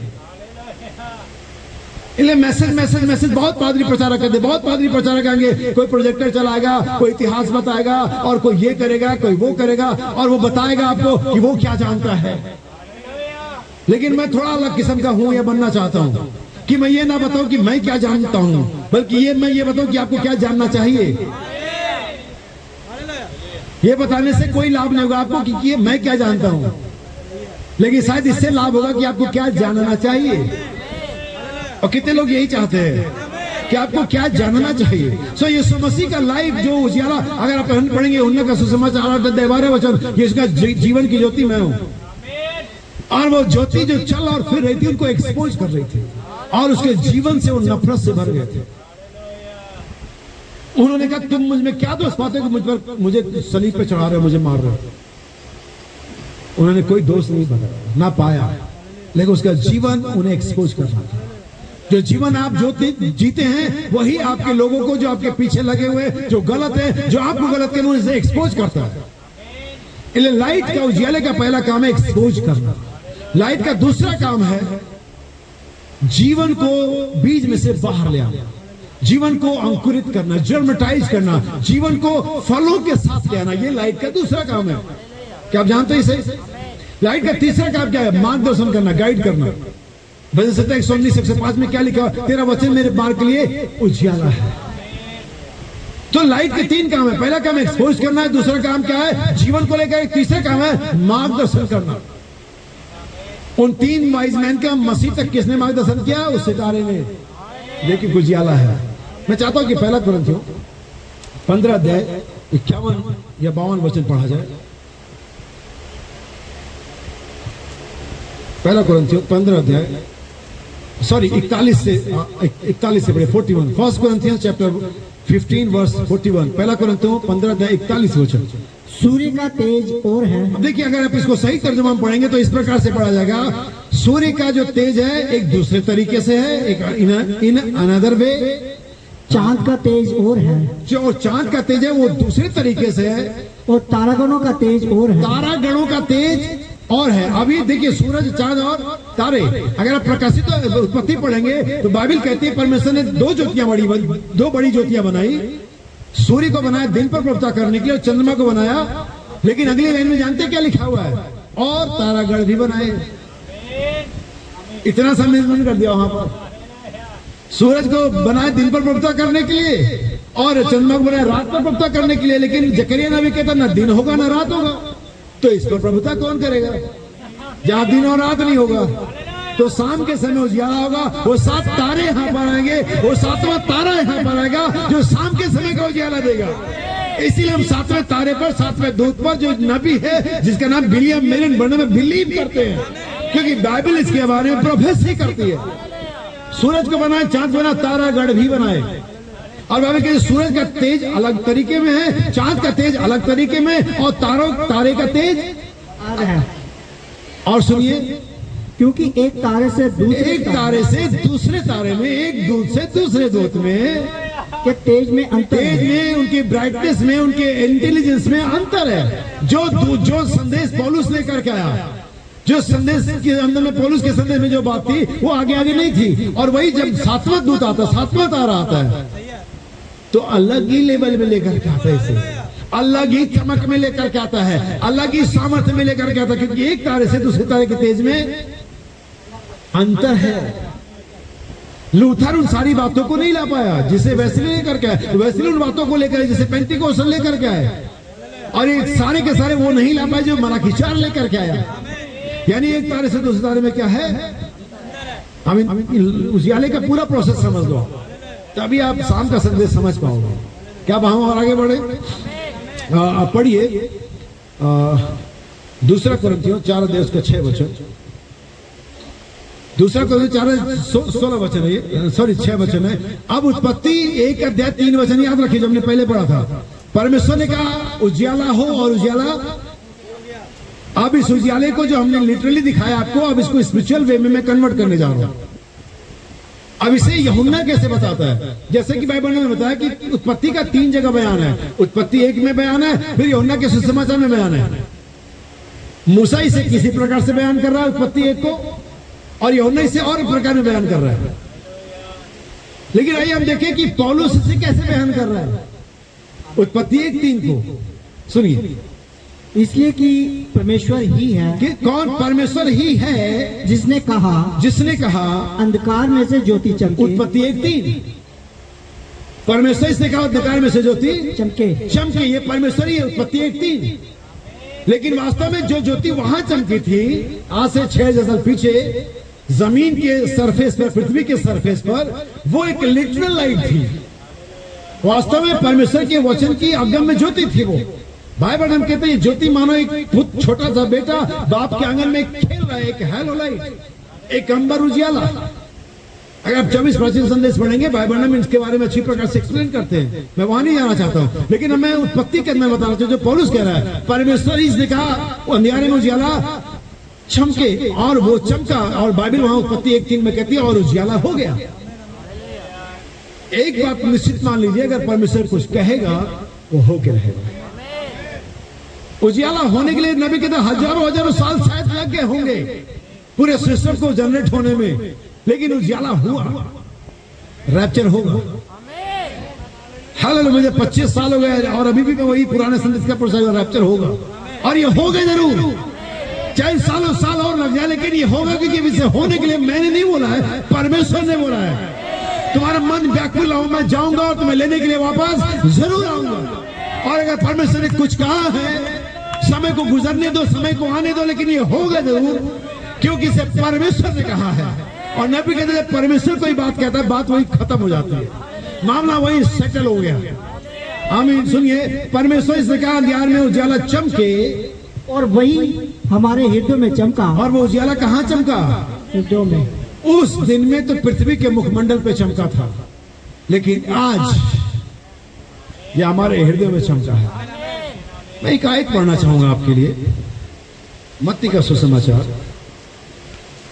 इसलिए मैसेज मैसेज मैसेज बहुत पादरी प्रचारक करते, बहुत पादरी प्रचारक आएंगे, कोई प्रोजेक्टर चलाएगा, कोई इतिहास बताएगा, और कोई ये करेगा, कोई वो करेगा, और वो बताएगा आपको कि वो क्या जानता है। लेकिन मैं थोड़ा अलग किस्म का हूं या बनना चाहता हूं कि मैं ये ना बताऊं कि मैं क्या जानता हूं, बल्कि मैं ये बताऊं कि आपको क्या जानना चाहिए। ये बताने से कोई लाभ नहीं होगा आपको कि ये मैं क्या जानता हूं, लेकिन शायद इससे लाभ होगा कि आपको क्या जानना चाहिए। और कितने लोग यही चाहते हैं कि आपको क्या जानना चाहिए। सो यीशु मसीह का लाइफ जो उजियाला, अगर आप पढ़ेंगे उन्नत का सुसमाचार 12 वचन, ये इसका जीवन की ज्योति मैं हूं। और वो ज्योति जो चल और फिर रही थी उनको एक्सपोज कर रही थी, और उसके जीवन से वो नफरत से भर गए थे। उन्होंने कहा तुम मुझ में क्या दोष पाते हो कि मुझे सलीब पे चढ़ा रहे हो, मुझे मार रहे हो। उन्होंने कोई दोष नहीं बताया ना पाया, लेकिन उसका जीवन उन्हें एक्सपोज कर रहा था। जो जीवन आप जीते हैं वही आपके लोगों को, जो आपके पीछे लगे हुए, जो गलत है, जो आपको गलत के मुंह से एक्सपोज करता है। इसलिए लाइट का, उजियाले का पहला काम है एक्सपोज करना। लाइट का दूसरा काम है जीवन को बीज में से बाहर ले आना, जीवन को अंकुरित करना, जर्मेटाइज करना, जीवन को फलों के साथ ले आना। ये लाइट का दूसरा काम है। क्या आप जानते हैं इसे? लाइट का तीसरा काम क्या है? मार्गदर्शन करना, गाइड करना। भजन 119:105 में क्या लिखा? तेरा वचन मेरे मार्ग के लिए उजियाला है। तो लाइट के 3 काम है। पहला काम एक्सपोज करना है, दूसरा काम क्या है? जीवन को लेकर। तीसरा काम है मार्गदर्शन करना। उन 3 वाइज मैन का मसीह तक किसने मार्गदर्शन किया? उस सितारे ने, लेकिन उजियाला है। मैं चाहता हूं कि पहला कुरिन्थियों 15 अध्याय 51 या 52 वचन पढ़ा जाए। पहला कुरिन्थियों 15 अध्याय 41 से बड़े 41। First Corinthians chapter 15 verse 41। पहला कुरिन्थियों 15 अध्याय 41 वचन। सूर्य का तेज और है। अब देखिए, अगर आप इसको सही तर्जुमा में पढ़ेंगे तो इस प्रकार से पढ़ा जाएगा, सूर्य का जो तेज है एक दूसरे तरीके से है, एक इन अनदर वे। चांद का तेज और है। जो चांद का तेज है वो दूसरे तरीके से है। और तारागणों का तेज और है। तारागणों का तेज और है। अभी देखिए, सूरज, चांद और तारे, अगर आप प्रकाशित उत्पत्ति पढ़ेंगे तो बाइबल कहती है परमेश्वर ने 2 बड़ी ज्योतियां बनाई। सूर्य को बनाया दिन पर प्रभुता करने के लिए, और चंद्रमा को बनाया। लेकिन अगली लाइन में जानते क्या लिखा हुआ है? और तारागण भी बनाए। इतना सम्मिलन कर दिया वहां पर। सूरज को बनाया दिन पर प्रभुता करने के लिए, और चंद्रमा को बनाया रात पर प्रभुता करने के लिए। लेकिन जकरिया नबी कहता ना दिन होगा ना रात होगा, तो इस पर प्रभुता कौन करेगा? जहां दिन और रात नहीं होगा तो शाम के समय उजियाला होगा। वो 7 तारे यहाँ पर आएंगे, वो 7वां तारा यहाँ पर आएगा जो शाम के समय का उजियाला देगा। इसीलिए हम 7वें तारे पर, 7वें दूत पर, जो नबी है जिसका नाम विलियम मेरिन बर्नम में, बिलीव करते हैं, क्योंकि बाइबल इसके बारे में प्रोफेसी करती है। सूरज को बनाए, चांद बना, तारागण भी बनाए। और बाइबल कहती है सूरज का तेज अलग तरीके में है, चांद का तेज अलग तरीके में, और तारे का तेज अलग है। और सुनिए, क्योंकि एक तारे से दूसरे तारे में, एक दूत से दूसरे दूत में के तेज में अंतर, तेज में, उनकी ब्राइटनेस में, उनके इंटेलिजेंस में अंतर है। जो संदेश पौलुस लेकर के आया, जो संदेश के अंदर में, पौलुस के संदेश में जो बात थी वो आगे नहीं थी। और वही जब 7वां दूत आता, 7वां तारा आता है, तो अलग ही लेवल में लेकर के आता है, इसे अलग ही चमक में लेकर के आता है, अलग ही सामर्थ्य में लेकर के आता है। क्योंकि एक तारे से दूसरे तारे के तेज में अंतर है। लूथर उन सारी बातों को नहीं ला पाया जिसे वेस्ले लेकर के आए, वेस्ले उन बातों को लेकर जिसे पेंटिकोस्टल लेकर के आए, और एक सारे के सारे वो नहीं ला पाए जो मलाकी 4 लेकर के आया। यानी एक तारे से दूसरे तारे में क्या है? उजियाले का पूरा प्रोसेस समझ लो, तभी आप शाम का संदेश समझ पाओगे। क्या हम और आगे बढ़े? पढ़िए 2 कुरिन्थियों 4 अध्याय उसका 6 वचन। 2 कुरिन्थियों 4 16 वचन है ये, सॉरी 6 वचन है। अब उत्पत्ति 1 अध्याय 3 वचन याद रखिए, जो हमने पहले पढ़ा था। परमेश्वर ने कहा उजियाला हो, और उजियाला। अब इस उजियाले को जो हमने लिटरली दिखाया आपको, अब इसको स्पिरिचुअल वे में मैं कन्वर्ट करने जा रहा हूं। अब इसे यूहन्ना कैसे बताता है? जैसे कि बाइबल ने बताया कि उत्पत्ति का 3 जगह बयान है। उत्पत्ति 1 में बयान है, फिर यूहन्ना के सुसमाचार में बयान है। मूसा इसे किसी प्रकार से बयान कर रहा है उत्पत्ति 1 को, और यूहन्ना इसे और प्रकार में बयान कर रहा है। लेकिन आइए हम देखें कि पौलुस इसे कैसे बयान कर रहा है उत्पत्ति 1:3 को। सुनिए, इसलिए कि परमेश्वर ही है। कि कौन? परमेश्वर ही है जिसने कहा अंधकार में से ज्योति चमके। उत्पत्ति 1:3। परमेश्वर इसने कहा अंधकार में से ज्योति चमके। ये परमेश्वर ही है, उत्पत्ति 1:3। लेकिन वास्तव में जो ज्योति वहां चमकी थी, आज से 6000 साल पीछे, जमीन के सरफेस पर, पृथ्वी के सरफेस पर, वो एक लिटरल लाइट थी। वास्तव में परमेश्वर के वचन की अगम में ज्योति थी वो। बाइबल हम कहते हैं ज्योति मानो एक छोटा सा बेटा बाप के आंगन में खेल रहा है, एक हेलो लाइट, एक अंबर उजियाला। अगर आप 24 प्राचीन संदेश पढ़ेंगे, बाइबल में इसके बारे में अच्छी प्रकार से एक्सप्लेन करते हैं। मैं वहां नहीं जाना चाहता हूं, लेकिन मैं उत्पत्ति के अंदर बता रहा हूं जो पौलुस कह रहा है। परमेश्वर इसने कहा वो अंधियारे में उजियाला चमके, और वो चमका, और बाइबल वहां उत्पत्ति 1:3 में कहती है और उजियाला हो गया। एक बात निश्चित मान लीजिए, अगर परमेश्वर कुछ कहेगा वो होके रहेगा। उजियाला होने के लिए नबी कहते हजारों हजारों साल शायद लग गए होंगे पूरे सिस्टम को जनरेट होने में, लेकिन उजियाला हुआ, रैप्चर होगा। हालेलुया। मुझे 25 साल हो गए और अभी भी मैं वही पुराने संदेश का प्रचार, रैप्चर होगा और ये होगा जरूर, चाहे सालों साल और लग जाए, लेकिन ये होगा, क्योंकि इसे होने के लिए मैंने नहीं बोला है, परमेश्वर ने बोला है। तुम्हारा मन व्याकुल हो, मैं जाऊंगा और तुम्हें लेने के लिए वापस जरूर आऊंगा। और अगर परमेश्वर ने कुछ कहा है, समय को गुजरने दो, समय को आने दो, लेकिन ये होगा जरूर, क्योंकि इसे परमेश्वर ने कहा है। और नबी कहते हैं परमेश्वर कोई बात कहता है, बात वही खत्म हो जाती है, मामला वही सेटल हो गया। आमीन। सुनिए, परमेश्वर इसने कहा अंधियार में उजाला चमके, और वही हमारे हृदय में चमका। और वो उजाला कहाँ चमका? हृदयों में। उस दिन में तो पृथ्वी के मुखमंडल पे चमका था, लेकिन आज ये हमारे हृदय में चमका है। मैं एक आयत पढ़ना चाहूंगा आपके लिए, मत्ती का सुसमाचार,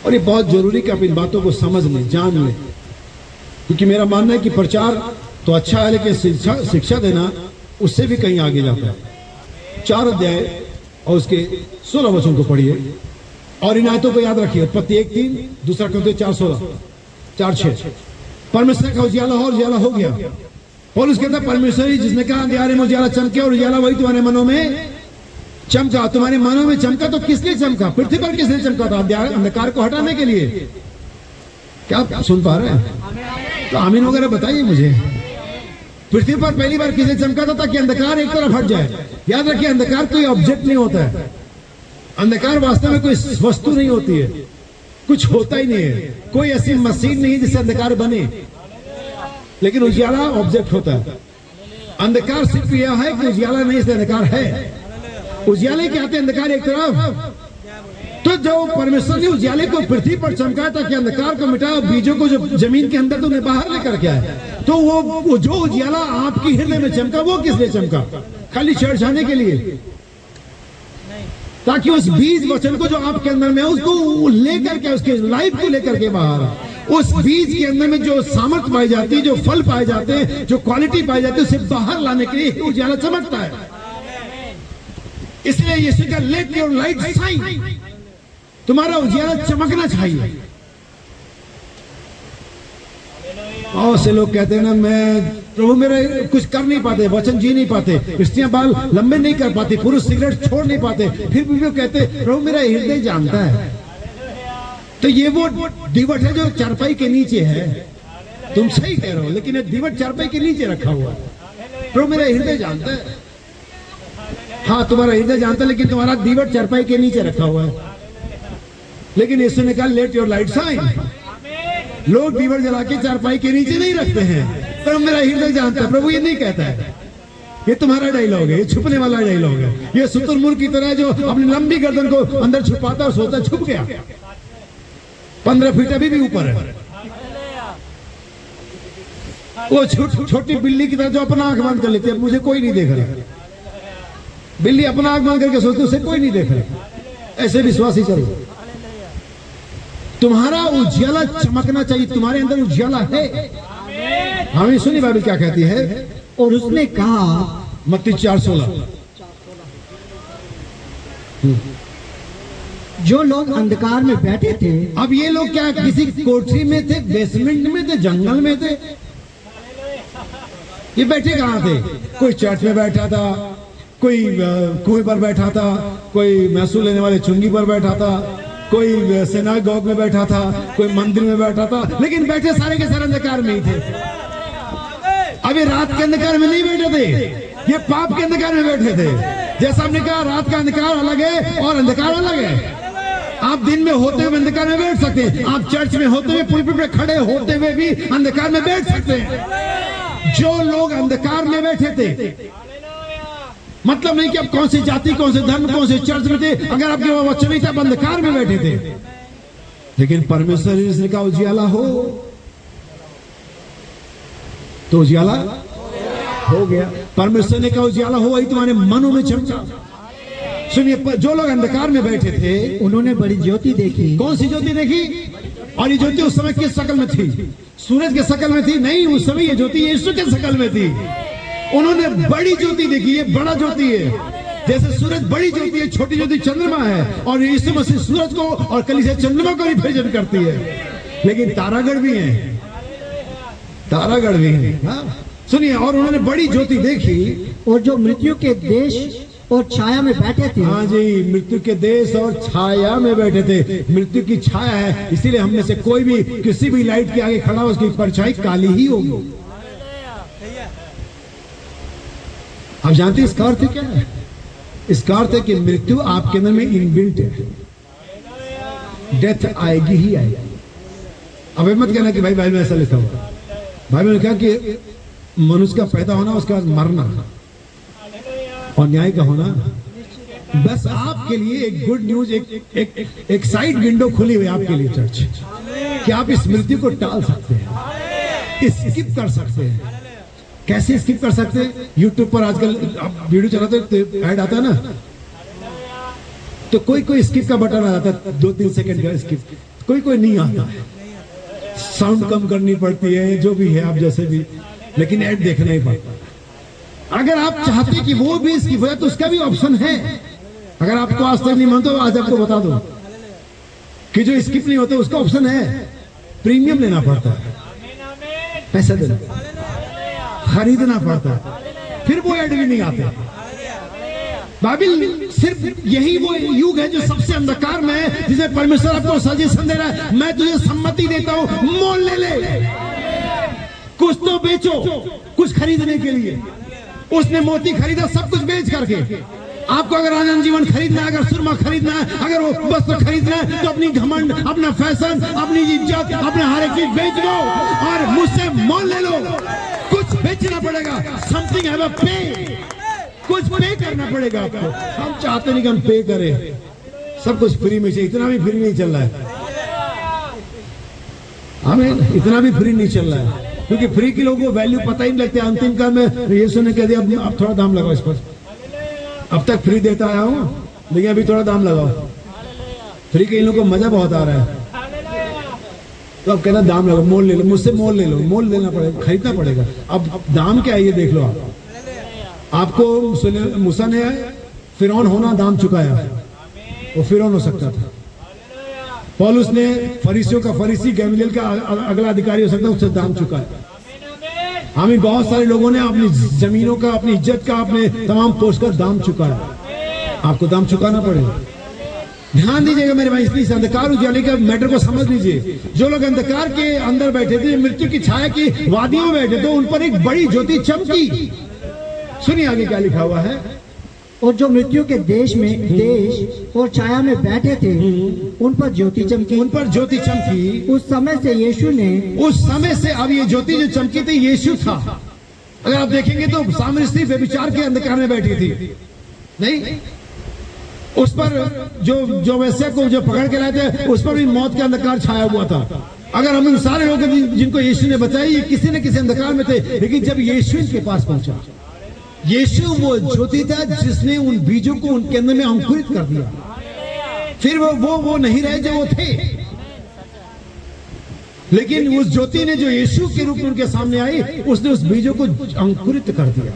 और ये बहुत जरूरी कि आप इन बातों को समझ लें, जान लें, क्योंकि मेरा मानना है कि प्रचार तो अच्छा है, लेकिन शिक्षा देना उससे भी कहीं आगे जाता है। 4 अध्याय और उसके 16 वचन को पढ़िए और इन आयतों को याद रखिए। उत्पत्ति 1:3, दूसरा क्रम 4:16, 4:6। परमेश्वर का उजियाला और उजियाला हो गया। पौलुस कहता है परमेश्वर ही जिसने कहा अंधियारे में उजियाला चमके, और उजियाला वही तुम्हारे मनों में चमका। तुम्हारे मनों में चमका तो किस लिए चमका? पृथ्वी पर किस लिए चमका था? अंधकार को हटाने के लिए। क्या आप सुन पा रहे हैं? तो आमीन वगैरह बताइए मुझे। पृथ्वी पर पहली बार किसे चमका था? ताकि अंधकार एक तरफ हट जाए। याद रखिए, अंधकार कोई ऑब्जेक्ट नहीं होता है, अंधकार वास्तव में कोई वस्तु नहीं होती है, कुछ होता ही नहीं है, कोई ऐसी मशीन नहीं जिससे अंधकार बने, लेकिन उजियाला ऑब्जेक्ट होता है। अंधकार सिर्फ यह है कि उजियाला नहीं, इसलिए अंधकार है। उजियाले के आते अंधकार एक तरफ, तो जो परमेश्वर ने उजियाले को पृथ्वी पर चमकाया ताकि अंधकार को मिटाया, बीजों को जो जमीन के अंदर तो उन्हें बाहर लेकर के आए, तो वो जो उजियाला आपकी हृदय में चमका, वो किस लिए चमका? खाली चढ़ाने के लिए, ताकि उस बीज वचन को जो आपके अंदर में है उसको लेकर के, उसके लाइफ को लेकर के बाहर, उस बीज के अंदर में जो सामर्थ्य पाई जाती है, जो फल पाए जाते हैं, जो क्वालिटी पाई जाती है, उसे बाहर लाने के लिए उजियाला चमकता है। इसलिए यीशु का लेट योर लाइट शाइन, तुम्हारा उजियाला चमकना चाहिए। और से लोग कहते हैं ना, मैं प्रभु मेरे कुछ कर नहीं पाते, वचन जी नहीं पाते, स्त्रियां बाल लंबे नहीं कर पाती, पुरुष सिगरेट छोड़ नहीं पाते, फिर भी वो कहते प्रभु मेरा हृदय जानता है। तो ये वो दिवट है जो चारपाई के नीचे है। तुम सही कह रहे हो, लेकिन ये दिवट चारपाई के नीचे रखा हुआ है। प्रभु मेरा हृदय जानता है। हाँ, तुम्हारा हृदय जानता है, लेकिन तुम्हारा दिवट चारपाई के नीचे रखा हुआ है। लेकिन यीशु ने कहा लेट योर लाइट शाइन। लोग दीवर जला के चारपाई के नीचे नहीं रखते हैं, पर मेरा हृदय जानता है। प्रभु ये नहीं कहता है, ये तुम्हारा डायलॉग है, ये छुपने वाला डायलॉग है। ये शुतुरमुर्ग की तरह जो अपनी लंबी गर्दन को अंदर छुपाता और सोचता छुप गया, 15 फीट अभी भी ऊपर है। वो छोटी बिल्ली की तरह जो अपना आंख बंद कर लेती है, मुझे कोई नहीं देख रहा। बिल्ली अपना आंख बंद करके सोचती है उसे कोई नहीं देख रहा। ऐसे विश्वासी चलो, तुम्हारा उजियाला चमकना चाहिए। तुम्हारे अंदर उजियाला है। हमें सुनी बाइबल क्या कहती है? और उसने कहा, मत्ती 4:16, जो लोग अंधकार में बैठे थे। अब ये लोग क्या किसी कोठरी में थे, बेसमेंट में थे, जंगल में थे? ये बैठे कहाँ थे? कोई चर्च में बैठा था, कोई कुएं पर बैठा था, कोई महसूल लेने वाले चुंगी पर बैठा था, कोई सिनागोग में बैठा था, कोई मंदिर में बैठा था, लेकिन बैठे सारे के सारे अंधकार में ही थे। अभी रात के अंधकार में नहीं बैठे थे, ये पाप के अंधकार में बैठे थे। जैसा हमने कहा, रात का अंधकार अलग है और अंधकार अलग है। आप दिन में होते हुए अंधकार में बैठ सकते हैं, आप चर्च में होते हुए पुलपिट पे खड़े होते हुए भी अंधकार में बैठ सकते हैं। जो लोग अंधकार में बैठे थे, मतलब नहीं कि आप कौन सी जाति, कौन से धर्म, कौन से चर्च में थे, अगर आपके वहां वचन नहीं था, आप अंधकार में बैठे थे। लेकिन परमेश्वर ने कहा उजियाला हो, तो उजियाला हो गया। परमेश्वर ने कहा उजियाला हो, वही तुम्हारे मनों में चमका। सुनिए, जो लोग अंधकार में बैठे थे, उन्होंने बड़ी ज्योति देखी। कौन सी ज्योति देखी? और ये ज्योति उस समय किस शक्ल में थी? सूरज के शकल में थी नहीं, उस समय ये ज्योति यीशु के शकल में थी। उन्होंने बड़ी ज्योति देखी, ये बड़ा ज्योति है। जैसे सूरज बड़ी ज्योति है, छोटी ज्योति चंद्रमा है, और यीशु मसीह सूरज को और कलीसिया चंद्रमा को रिप्रेजेंट करती है। लेकिन तारागढ़ भी है, तारागढ़ भी है। हाँ? सुनिए, और उन्होंने बड़ी ज्योति देखी, और जो मृत्यु के देश और छाया में बैठे थे। हाँ जी, मृत्यु के देश और छाया में बैठे थे। मृत्यु की छाया है, इसीलिए हम में से कोई भी किसी भी लाइट के आगे खड़ा हो, उसकी परछाई काली ही होगी। आप जानते हैं इसका अर्थ क्या है? इसका अर्थ है कि मृत्यु आपके अंदर में इनबिल्ट है। डेथ आएगी ही आएगी। अब मत कहना कि भाई बाइबल में ऐसा लिखा हुआ। बाइबल में कहा कि मनुष्य का पैदा होना, उसके बाद मरना और न्याय का होना। बस आपके लिए एक गुड न्यूज, एक साइड विंडो खुली हुई आपके लिए चर्च, कि आप इस मृत्यु को टाल सकते हैं, स्किप कर सकते हैं। कैसे स्किप कर सकते हैं? यूट्यूब पर आजकल आप वीडियो चलाते तो ऐड आता है ना, तो कोई स्किप का बटन आ जाता है, 2-3 सेकंड का स्किप, कोई नहीं आता है। साउंड कम करनी पड़ती है, जो भी है, आप जैसे भी, लेकिन ऐड देखना ही पड़ता। अगर आप चाहते कि वो भी स्किप हो जाए तो उसका भी ऑप्शन है। अगर आपको आज तक नहीं मानते, आज आपको बता दो कि जो स्किप नहीं होता उसका ऑप्शन है। प्रीमियम लेना पड़ता है, पैसा देना, खरीदना पड़ता है, फिर वो ऐड भी नहीं आते। बाइबल सिर्फ यही वो युग है जो सबसे अंधकार में है, जिसे परमेश्वर आपको सजेशन दे रहा है, मैं तुझे सम्मति देता हूं, मोल ले ले, कुछ तो बेचो, कुछ खरीदने के लिए। उसने मोती खरीदा सब कुछ बेच करके। आपको अगर आनंद जीवन खरीदना है, अगर सुरमा खरीदना है, अगर वो वस्त्र खरीदना है, तो अपनी घमंड, अपना फैशन, अपनी इज्जत, अपना हर एक चीज बेच दो और मुझसे मोल ले लो। कुछ बेचना पड़ेगा, समथिंग हैव अ पे, कुछ पे करना पड़ेगा आपको। हम चाहते नहीं कि हम पे करें, सब कुछ फ्री में चाहिए। इतना भी फ्री नहीं चल रहा है, हमें इतना भी फ्री नहीं चल रहा है, क्योंकि फ्री के लोगों को वैल्यू पता ही नहीं लगती। अंतिम काल में यीशु ने कह दिया, अब थोड़ा दाम लगाओ इस पर। अब तक फ्री देता आया हूं, लेकिन अभी थोड़ा दाम लगाओ। फ्री के इन लोगों को मजा बहुत आ रहा है, तो अब कहना दाम लगाओ, मोल ले लो, मुझसे मोल ले लो। मोल लेना पड़ेगा, खरीदना पड़ेगा। अब दाम क्या है ये देख लो। आपको मूसा ने फिरौन होना दाम चुकाया, वो फिरौन हो सकता था। पौलुस ने फरीसियों का फरीसी, गैमलीएल का अगला अधिकारी हो सकता, उससे दाम चुकाया। हमें बहुत सारे लोगों ने अपनी जमीनों का, अपनी इज्जत का, अपने तमाम पोस्ट का दाम चुकाया। आपको दाम चुकाना पड़ेगा। ध्यान दीजिएगा मेरे भाई, इसलिए अंधकार उजाले का मैटर को समझ लीजिए। जो लोग अंधकार के अंदर बैठे थे, मृत्यु की छाया की वादियों में बैठे थे, उन पर एक बड़ी ज्योति चमकी। सुनिए आगे क्या लिखा हुआ है। और जो मृत्यु के देश और छाया में बैठे थे, उन पर ज्योति चमकी। उन पर ज्योति चमकी। उस समय से यीशु ने, उस समय से, अब ये ज्योति जो चमकी थी यीशु था। अगर आप देखेंगे तो सामने स्त्री व्यभिचार के अंधकार में बैठी थी, नहीं, उस पर जो वैश्या को जो पकड़ के लाए थे, उस पर भी मौत का अंधकार छाया हुआ था। अगर हम इन सारे लोग जिनको यीशु ने बचाया, ये किसी न किसी अंधकार में थे, लेकिन जब यीशु इनके पास पहुंचा, यीशु वो ज्योति था जिसने उन बीजों को उनके अंदर में अंकुरित कर दिया। फिर वो नहीं रहे जो वो थे, लेकिन उस ज्योति ने जो यीशु के रूप में उनके सामने आई, उसने उस बीजों को अंकुरित कर दिया।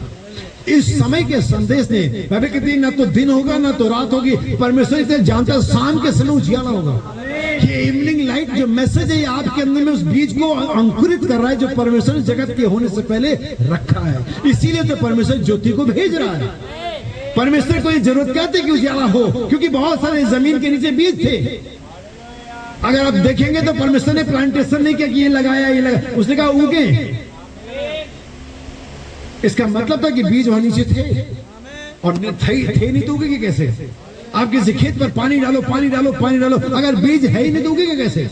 इस समय के संदेश ने, बाइबल कहती है, ना तो दिन होगा ना तो रात होगी, परमेश्वर इसे जानता, शाम के समय उजियाला होगा। ये इवनिंग लाइट जो मैसेज है, आपके अंदर में उस बीज को अंकुरित कर रहा है, जो परमेश्वर ने जगत के होने से पहले रखा है। इसीलिए तो परमेश्वर ज्योति को भेज रहा है। परमेश्वर को ये जरूरत क्या थी कि उजियाला हो, क्योंकि बहुत सारे जमीन के नीचे बीज थे। अगर आप देखेंगे तो परमेश्वर ने प्लांटेशन नहीं किया कि ये लगाया, ये लगाया, उसने कहा उगे। इसका मतलब था कि बीज वहां नीचे थे, और थे नहीं तो उगेंगे कैसे? आप किसी खेत पर पानी डालो, पानी डालो, पानी डालो, अगर बीज है ही नहीं तो उगेगा कैसे?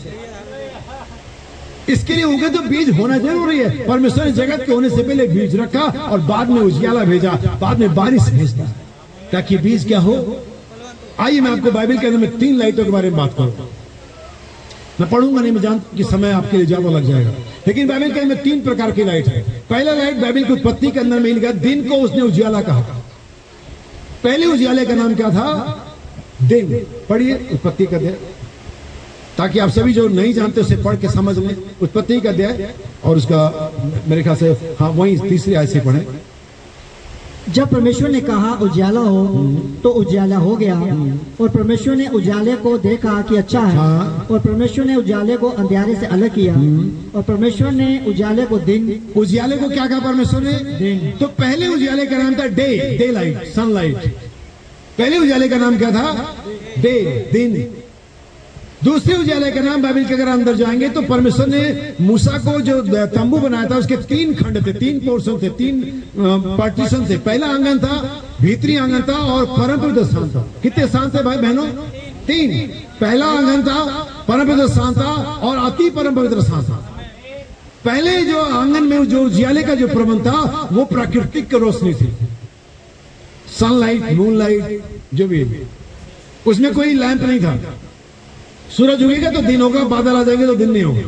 इसके लिए उगे तो बीज होना जरूरी है। परमेश्वर ने जगत के होने से पहले बीज रखा और बाद में उजियाला भेजा, बाद में बारिश भेजता, ताकि बीज क्या हो। आइए मैं आपको बाइबल के अंदर में 3 लाइटों के बारे में बात करूं। मैं पढ़ूंगा नहीं, मैं जानता कि समय आपके लिए ज्यादा लग जाएगा, लेकिन बाइबल के अंदर 3 प्रकार की लाइट है। पहला लाइट बाइबल की उत्पत्ति के अंदर में लिखा, दिन को उसने उजियाला कहा। पहले उजियाले का नाम क्या था? दिन। पढ़िए उत्पत्ति का ताकि आप सभी जो नहीं जानते उसे पढ़ के समझ लें। उत्पत्ति का अध्याय और उसका मेरे ख्याल से हाँ वही तीसरी आयत से पढ़ें। जब परमेश्वर ने कहा उजाला हो तो उजाला हो गया, और परमेश्वर ने उजाले को देखा कि अच्छा है। हाँ। और परमेश्वर ने उजाले को अंधेरे से अलग किया, और परमेश्वर ने उजाले को दिन। उजियाले को क्या कहा परमेश्वर ने? दिन। तो पहले उजियाले का नाम था डे लाइट, सनलाइट। पहले उजाले का नाम क्या था? डे, दिन। दूसरे उजाले का नाम बाइबल के अगर अंदर जाएंगे तो परमेश्वर ने मूसा को जो तंबू बनाया था उसके 3 खंड थे, 3 पोर्शन थे, 3 पार्टीशन थे। पहला आंगन था, भीतरी आंगन था और परम पवित्र स्थान था। कितने स्थान थे भाई बहनों? 3। पहला आंगन था, परम पवित्र स्थान था और अति परम पवित्र स्थान था। पहले जो आंगन में जो उजियाले का जो प्रबंध था वो प्राकृतिक की रोशनी थी, सनलाइट, मूनलाइट, जो भी। उसमें कोई लैंप नहीं था। सूरज उगेगा तो दिन होगा, बादल आ जाएंगे तो दिन नहीं होगा।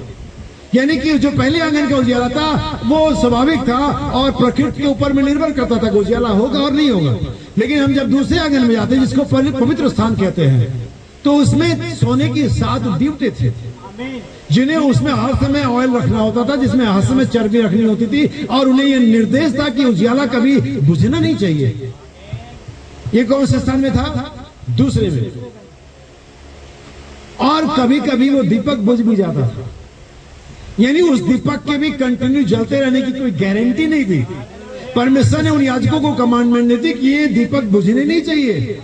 यानी कि जो पहले आंगन का उजियाला था वो स्वाभाविक था और प्रकृति के ऊपर में निर्भर करता था कि उजियाला होगा और नहीं होगा। लेकिन हम जब दूसरे आंगन में जाते हैं जिसको पवित्र स्थान कहते हैं, तो उसमें सोने की 7 दीवटे थे जिन्हें उसमें हर समय ऑयल रखना होता था, जिसमें हर समय चर्बी रखनी होती थी, और उन्हें यह निर्देश था कि उजियाला कभी बुझना नहीं चाहिए। ये कौन से स्थान में था? दूसरे में। और कभी कभी वो दीपक बुझ भी जाता था, यानी उस दीपक के भी कंटिन्यू जलते रहने की कोई गारंटी नहीं थी। परमेश्वर ने उन याजकों को कमांडमेंट दी थी कि ये दीपक बुझने नहीं चाहिए,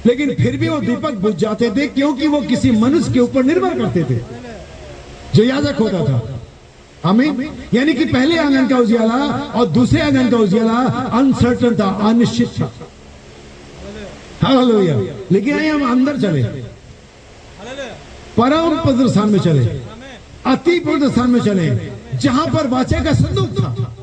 लेकिन फिर भी वो दीपक बुझ जाते थे क्योंकि वो किसी मनुष्य के ऊपर निर्भर करते थे जो याजक होता था। आमीन। यानी कि पहले आंगन का उजियाला और दूसरे आंगन का उजियाला अनसर्टन था, अनिश्चित था। हालेलुया। लेकिन आइए हम अंदर चले, परम पवित्र स्थान में चले, अति पवित्र स्थान में चले, जहां पर वाचा का संदूक था,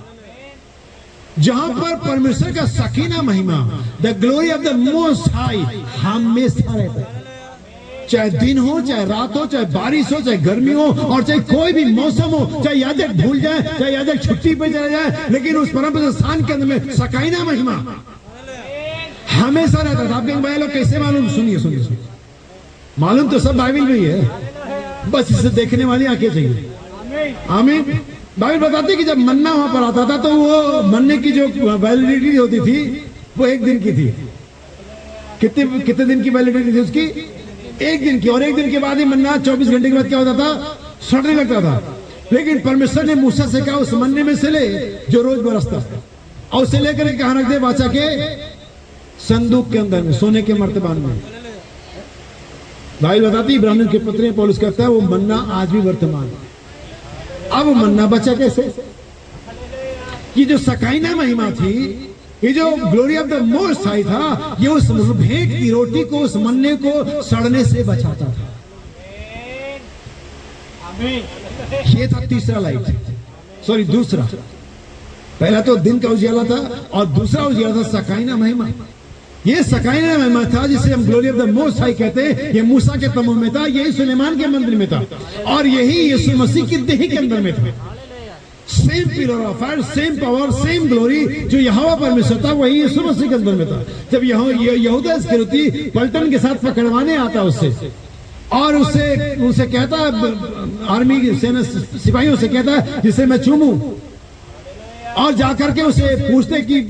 जहां पर परमेश्वर का सकीना महिमा, the glory of the most high हमेशा रहता है। चाहे दिन हो, चाहे रात हो, चाहे बारिश हो, चाहे गर्मी हो, और चाहे कोई भी मौसम हो, चाहे याजक भूल जाए, चाहे याजक छुट्टी पे चला जाए, लेकिन उस परम पवित्र स्थान के अंदर में सकीना महिमा हमेशा रहता था। आप कहेंगे भाई लोग कैसे मालूम? सुनिए सुनिए सुनिए, मालूम तो सब बाइबल में ही है, बस इसे देखने वाली आंखें चाहिए। आमीन। बाइबल बताती है कि जब मन्ना वहां पर आता था तो वो मन्ने की जो वैलिडिटी होती थी वो 1 दिन की थी। कितने दिन की वैलिडिटी थी उसकी? 1 दिन की। और 1 दिन के बाद ही मन्ना 24 घंटे के बाद क्या होता था? सड़ने लगता था। लेकिन परमेश्वर ने मूसा से कहा उस मन्ने में से ले जो रोज बरसता, और उसे लेकर के कहां रख दे? वाचा के संदूक के अंदर में, सोने के मर्तबान में। बाइबल बताती है, इब्रानियों के पत्र में पौलुस कहता है वो मन्ना आज भी वर्तमान। अब मन्ना बचा कैसे? ये जो सकाइना महिमा थी, ये जो glory of the most high था, ये उस भेंट की रोटी को, उस मन्ने को सड़ने से बचाता था। ये था तीसरा लाइट, सॉरी दूसरा। पहला तो दिन का उजियाला था और दूसरा उजियाला था सकाइना महिमा। ये सकाइना महिमा था जिसे हम glory of the most high कहते हैं। ये मूसा के तंबू में था, यही सुलेमान के मंदिर में था, और यही यीशु मसीह की देह के अंदर में था। Same pillar of fire, same power, same glory जो यहोवा परमेश्वर था वही यीशु मसीह के अंदर में था। जब यहूदा इस्करियोती पलटन के साथ पकड़वाने आता उससे, और उससे कहता आर्मी की सेना सिपाहियों से कहता है जिसे मैं चूमूं, और जाकर के उसे पूछते कि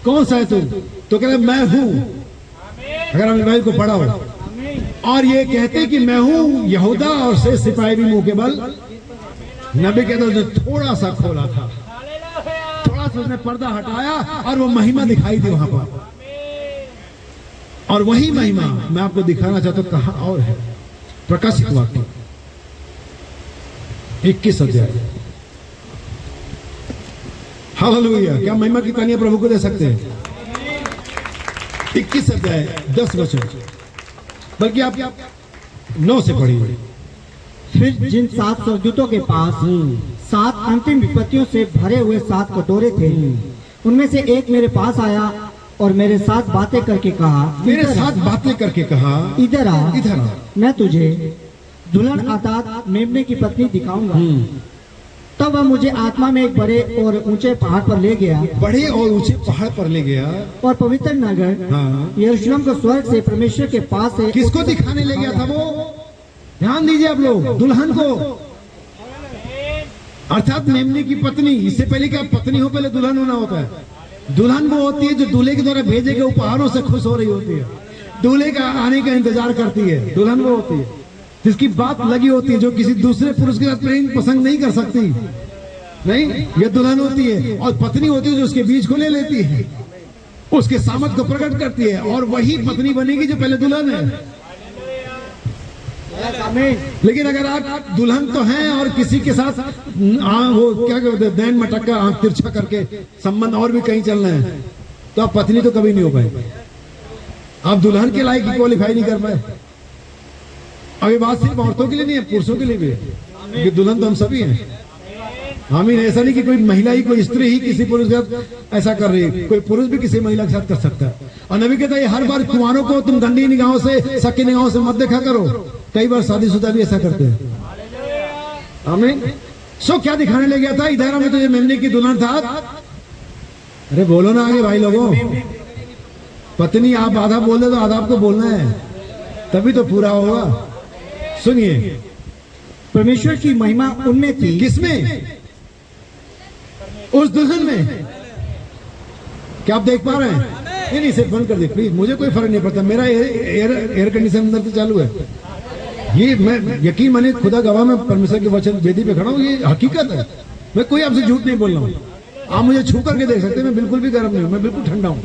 कौन सा है तू? तो कहता मैं हूं। अगर हम बाइबल को पढ़ा हो, और ये कहते कि मैं हूं यहूदा, और से सिपाही भी मुंह के बल। नबी कहता उसने थोड़ा सा खोला था, थोड़ा सा उसने पर्दा हटाया और वो महिमा दिखाई दी वहां पर। और वही महिमा मैं आपको दिखाना चाहता हूं। कहां और है? प्रकाशित वाक्य 21 अध्याय। हालेलुया। क्या महिमा की कहानियां प्रभु को दे सकते हैं? 21 अध्याय 10 वचन, बल्कि आप 9 से पढ़िए। फिर जिन 7 स्वर्गदूतों के पास 7 अंतिम विपत्तियों से भरे हुए 7 कटोरे थे, उनमें से एक मेरे पास आया और मेरे साथ बातें करके कहा, इधर आ, मैं तुझे दुल्हन अर्थात मेमने की पत्नी दिखाऊंगा। तब वह मुझे आत्मा में एक बड़े और ऊंचे पहाड़ पर ले गया, और पवित्र नगर यरूशलेम को स्वर्ग से परमेश्वर के पास से। किसको दिखाने ले गया था वो? ध्यान दीजिए आप लोग, दुल्हन को अर्थात मेमने की पत्नी, इससे पहले क्या पत्नी हो पहले दुल्हन होना होता है। दुल्हन वो होती है जो दूल्हे के द्वारा भेजे गए उपहारों से खुश हो रही होती है, दूल्हे का आने का इंतजार करती है। दुल्हन वो होती है जिसकी बात लगी होती है, जो किसी दूसरे पुरुष के साथ प्रेम पसंद नहीं कर सकती, नहीं, ये दुल्हन होती है। और पत्नी होती है जो उसके बीच को ले लेती है, उसके सामर्थ को प्रकट करती है, और वही पत्नी बनेगी जो पहले दुल्हन है। लेकिन अगर आप दुल्हन तो हैं और किसी के साथ वो क्या कहते हैं, दैन मटक्का आंख तिरछा करके संबंध और भी कहीं चल रहे हैं, तो आप पत्नी तो कभी नहीं हो पाए, आप दुल्हन के लायक क्वालिफाई नहीं कर पाए। अभी बात सिर्फ औरतों के लिए नहीं है, पुरुषों के लिए भी है, क्योंकि दुल्हन तो हम सभी हैं। आमीन। ऐसा नहीं कि कोई महिला ही, कोई स्त्री ही किसी पुरुष के साथ ऐसा कर रही है, कोई पुरुष भी किसी महिला के साथ कर सकता है। और नबी कहता है हर बार कुंवारों को तुम गंदी निगाहों से, सकी निगाहों से मत देखा करो। कई बार शादीशुदा भी ऐसा करते हैं। आमीन। सो क्या दिखाने ले गया था इधर में, तो ये मेमने की दुल्हन था। अरे बोलो ना आगे भाई लोगों, पत्नी आप आधा बोल दे तो आधा आपको बोलना है, तभी तो पूरा होगा। सुनिए, परमेश्वर की महिमा उनमें थी। किसमें? उस दुल्हन में। क्या आप देख पा रहे हैं? नहीं, सिर्फ बंद कर दे प्लीज, मुझे कोई फर्क नहीं पड़ता, मेरा एयर कंडीशन अंदर से चालू है। ये मैं यकीन माने, खुदा गवाह में परमेश्वर के वचन वेदी पे खड़ा हूँ, ये हकीकत है, मैं कोई आपसे झूठ नहीं बोल रहा हूँ। आप मुझे छू करके देख सकते हैं, मैं बिल्कुल भी गर्म नहीं हूँ, मैं बिल्कुल ठंडा हूँ।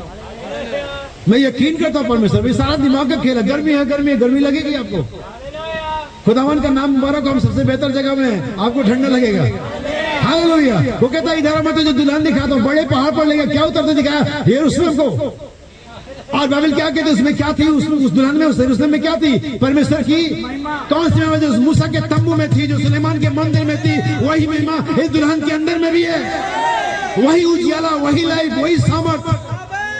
मैं यकीन करता हूँ परमेश्वर, ये सारा दिमाग का खेल है। गर्मी है, गर्मी लगेगी आपको, खुदावन का नाम मुबारक, हम सबसे बेहतर जगह में है, आपको ठंडा लगेगा। हालेलुया। वो कहता है इधर मैं तुझे दुल्हन दिखाता हूँ, बड़े पहाड़ पर लेगा। क्या उतरते दिखाया? यरूशलेम को। और बाइबल क्या कहते, उसमें क्या थी? उस दुल्हन में, उस यरूशलेम में क्या थी? परमेश्वर की कौन सी महिमा? जो मूसा के तंबू में थी, जो सुलेमान के मंदिर में थी, वही महिमा इस दुल्हन के अंदर में भी है। वही उजियाला, वही लाइट, वही सामर्थ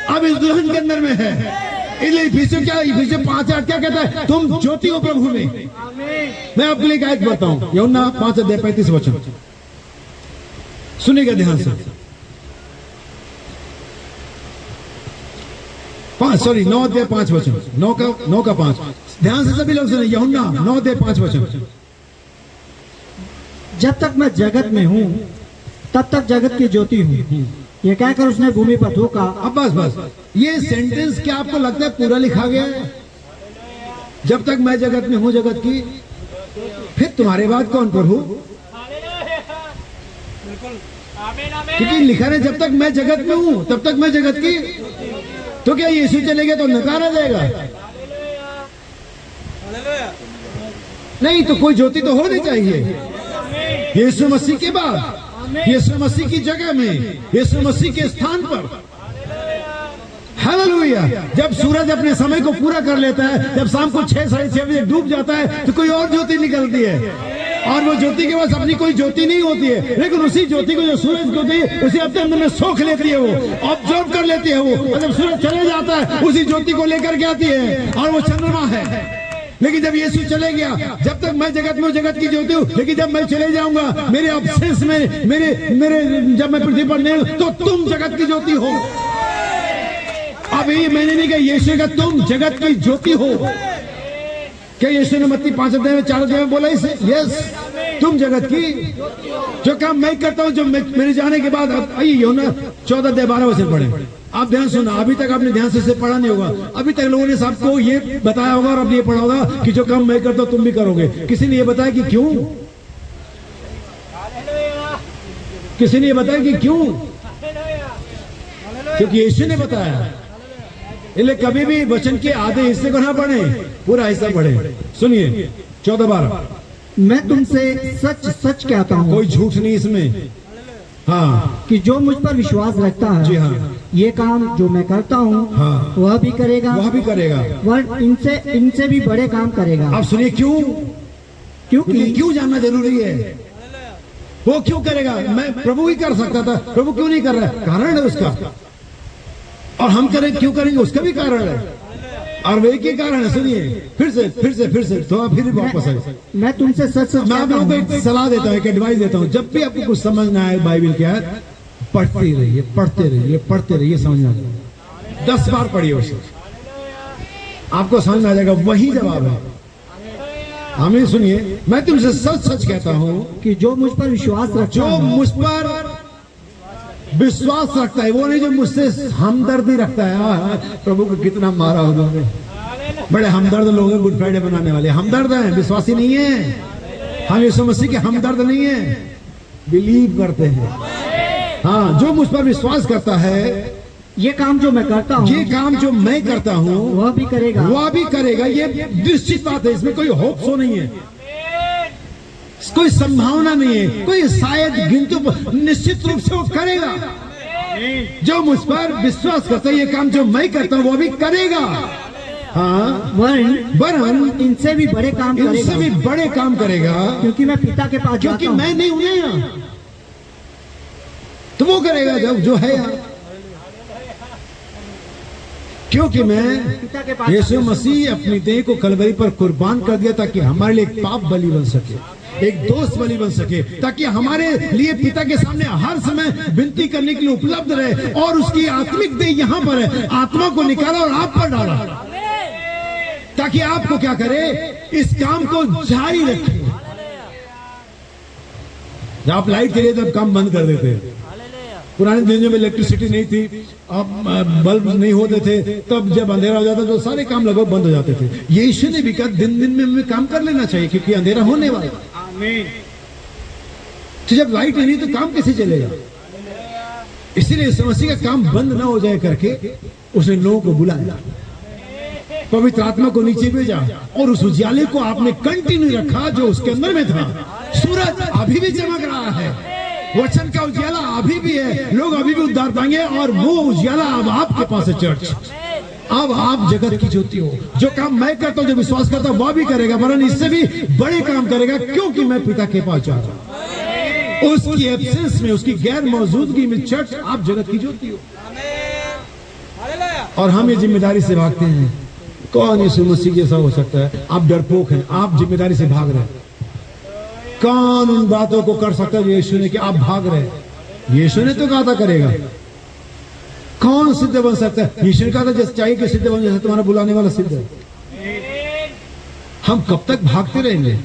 अब इस दुल्हन के अंदर में है। इसलिए इफिसियों 5:8 क्या कहता है? तुम ज्योति हो प्रभु में। मैं आपके लिए एक आयत पढ़ता हूं, यूहन्ना 5:35 वचन, सुनिएगा ध्यान से। 9:5 वचन, 9 का 5, ध्यान से सभी लोग सुने। यूहन्ना 9:5 वचन। जब तक मैं जगत में हूँ तब तक जगत की ज्योति हूँ, ये कहकर उसने भूमि पर थूका। अब बस ये सेंटेंस क्या आपको लगता है पूरा लिखा गया है? जब तक मैं जगत में हूँ जगत की, फिर तुम्हारे बाद कौन प्रभु? क्योंकि लिखा है जब तक मैं जगत में हूँ तब तक मैं जगत की। तो क्या यीशु चले गए तो नकारा जाएगा? नहीं, तो कोई ज्योति तो होनी चाहिए। यीशु मसीह के बाद, यीशु मसीह की जगह में, यीशु मसीह के स्थान पर। हालेलुया। जब सूरज अपने समय को पूरा कर लेता है, जब शाम को 6 साढ़े 6 बजे डूब जाता है, तो कोई और ज्योति निकलती है। और वो ज्योति के पास अपनी कोई ज्योति नहीं होती है, लेकिन उसी ज्योति को जो सूरज को दी, उसे अपने अंदर में सोख लेती है, वो ऑब्जर्व कर लेती है वो। और जब सूरज चले जाता है, उसी ज्योति को लेकर के आती है, और वो चंद्रमा है। लेकिन जब यीशु चले गया, जब तक मैं जगत में हूँ जगत की ज्योति हूँ, लेकिन जब मैं चले जाऊंगा, मेरे अब्सेंस में, मेरे जब मैं पृथ्वी पर नहीं हूं, तो तुम जगत की ज्योति हो। अब ये मैंने नहीं कहा, यीशु का तुम जगत की ज्योति हो। क्या यीशु ने मत्ती 5:4 में बोला इसे? यस, तुम जगत की। जो काम मैं करता हूँ, जो मेरे जाने के बाद, आइए यूहन्ना 14:12 वचन पढ़े। आप ध्यान सुना, अभी तक आपने ध्यान से पढ़ा नहीं होगा। अभी तक लोगों ने सबको ये बताया होगा और अब ये पढ़ा होगा कि जो काम मैं करता हूं तुम भी करोगे। किसी ने ये बताया कि क्यों? किसी ने ये बताया कि क्यों? क्योंकि यीशु ने बताया। इसलिए कभी भी वचन के आधे हिस्से को ना पढ़े, पूरा हिस्सा पढ़े। सुनिए 14:12, मैं तुमसे सच सच कहता हूँ, कोई झूठ नहीं इसमें। हाँ, कि जो मुझ पर विश्वास रखता है, जी हाँ, ये काम जो मैं करता हूँ, हाँ, वह भी करेगा, वह इनसे भी बड़े काम करेगा। आप सुनिए क्यों? क्योंकि क्यों जानना जरूरी है। वो क्यों करेगा? मैं प्रभु ही कर सकता था, प्रभु क्यों नहीं कर रहा है? कारण है उसका। और हम करें, क्यों करेंगे? उसका भी कारण है। और वे के कारण है। सुनिए फिर से तो आप फिर वापस आए। मैं तुमसे सच मैं आप लोगों को एक सलाह देता हूँ, एक एडवाइस देता हूँ। जब भी आपको कुछ समझ ना आए बाइबल क्या है, पढ़ते रहिए, समझ में आ जाएगा। 10 बार पढ़िए उसे, आपको समझ में आ जाएगा। वही जवाब है। हमें सुनिए, मैं तुमसे सच सच कहता हूँ, कि जो मुझ पर विश्वास रखता जो है, मुझ पर विश्वास रखता है, वो नहीं जो मुझसे हमदर्दी रखता है। प्रभु को कितना मारा उन्होंने, बड़े हमदर्द लोग हैं गुड फ्राइडे बनाने वाले, हमदर्द हैं, विश्वासी नहीं है। हम यीशु मसीह के हमदर्द नहीं है, बिलीव करते हैं। हाँ, जो मुझ पर विश्वास करता है, ये काम जो मैं करता हूँ, ये काम जो मैं करता हूँ, वह भी करेगा। वह भी करेगा। ये निश्चित बात है, इसमें कोई होप सो नहीं है, कोई संभावना नहीं है, कोई शायद गिनती, निश्चित रूप से वो करेगा। जो मुझ पर विश्वास करता है, ये काम जो मैं करता हूँ वो भी करेगा। हाँ, वरन इनसे भी बड़े काम इनसे करेगा, भी बड़े काम करेगा, क्योंकि मैं पिता के पास क्योंकि जाता हूँ। मैं नहीं हूं ना यहाँ, तो वो करेगा जब जो है यहाँ, क्योंकि मैं पिता के पास यीशु मसीह अपनी देह को कलवरी पर कुर्बान कर दिया ताकि हमारे लिए एक पाप बलि बन सके, एक दोस्त बलि बन सके, ताकि हमारे लिए पिता के सामने हर समय विनती करने के लिए उपलब्ध रहे। और उसकी आत्मिक देह यहाँ पर है, आत्मा को निकाला और आप पर डाला, ताकि आपको क्या करे, इस काम को जारी रखे। जब आप लाइट के लिए तब काम बंद कर देते हैं। पुराने दिनों में इलेक्ट्रिसिटी नहीं थी, अब बल्ब नहीं होते थे, तब जब अंधेरा हो जाता तो सारे काम लगभग बंद हो जाते थे। यीशु ने भी कहा दिन दिन में हमें काम कर लेना चाहिए, क्योंकि अंधेरा होने वाला है। तो जब लाइट नहीं तो काम कैसे चलेगा? इसीलिए समस्या का काम बंद ना हो जाए करके उसने लोगों को बुलाया, पवित्र आत्मा को नीचे भेजा, और उस उजाले को आपने कंटिन्यू रखा जो उसके अंदर में था। सूरज अभी भी चमक रहा है, वचन का उजाला अभी भी है, लोग अभी भी उद्धार पाएंगे, और वो उजाला अब आपके पास है। चर्च, अब आप जगत की ज्योति हो। जो काम मैं करता हूँ, जो विश्वास करता हूँ, वह भी करेगा, वरन इससे भी बड़े काम करेगा, क्योंकि मैं पिता के पास जा रहा हूँ। उसकी एब्सेंस में, उसकी गैर मौजूदगी में, चर्च आप जगत की ज्योति हो। और हम ये जिम्मेदारी से भागते हैं। कौन यीशु मसीह जैसा हो सकता है? आप डरपोक हैं, आप जिम्मेदारी से भाग रहे हैं। कौन उन बातों को कर सकता है यीशु ने कि आप भाग रहे हैं? यीशु ने तो कहा था करेगा। कौन सिद्ध बन सकता है? यीशु ने कहा था जैसे चाहिए कि सिद्ध बन, जैसे तुम्हारा बुलाने वाला सिद्ध है। हम कब तक भागते रहेंगे?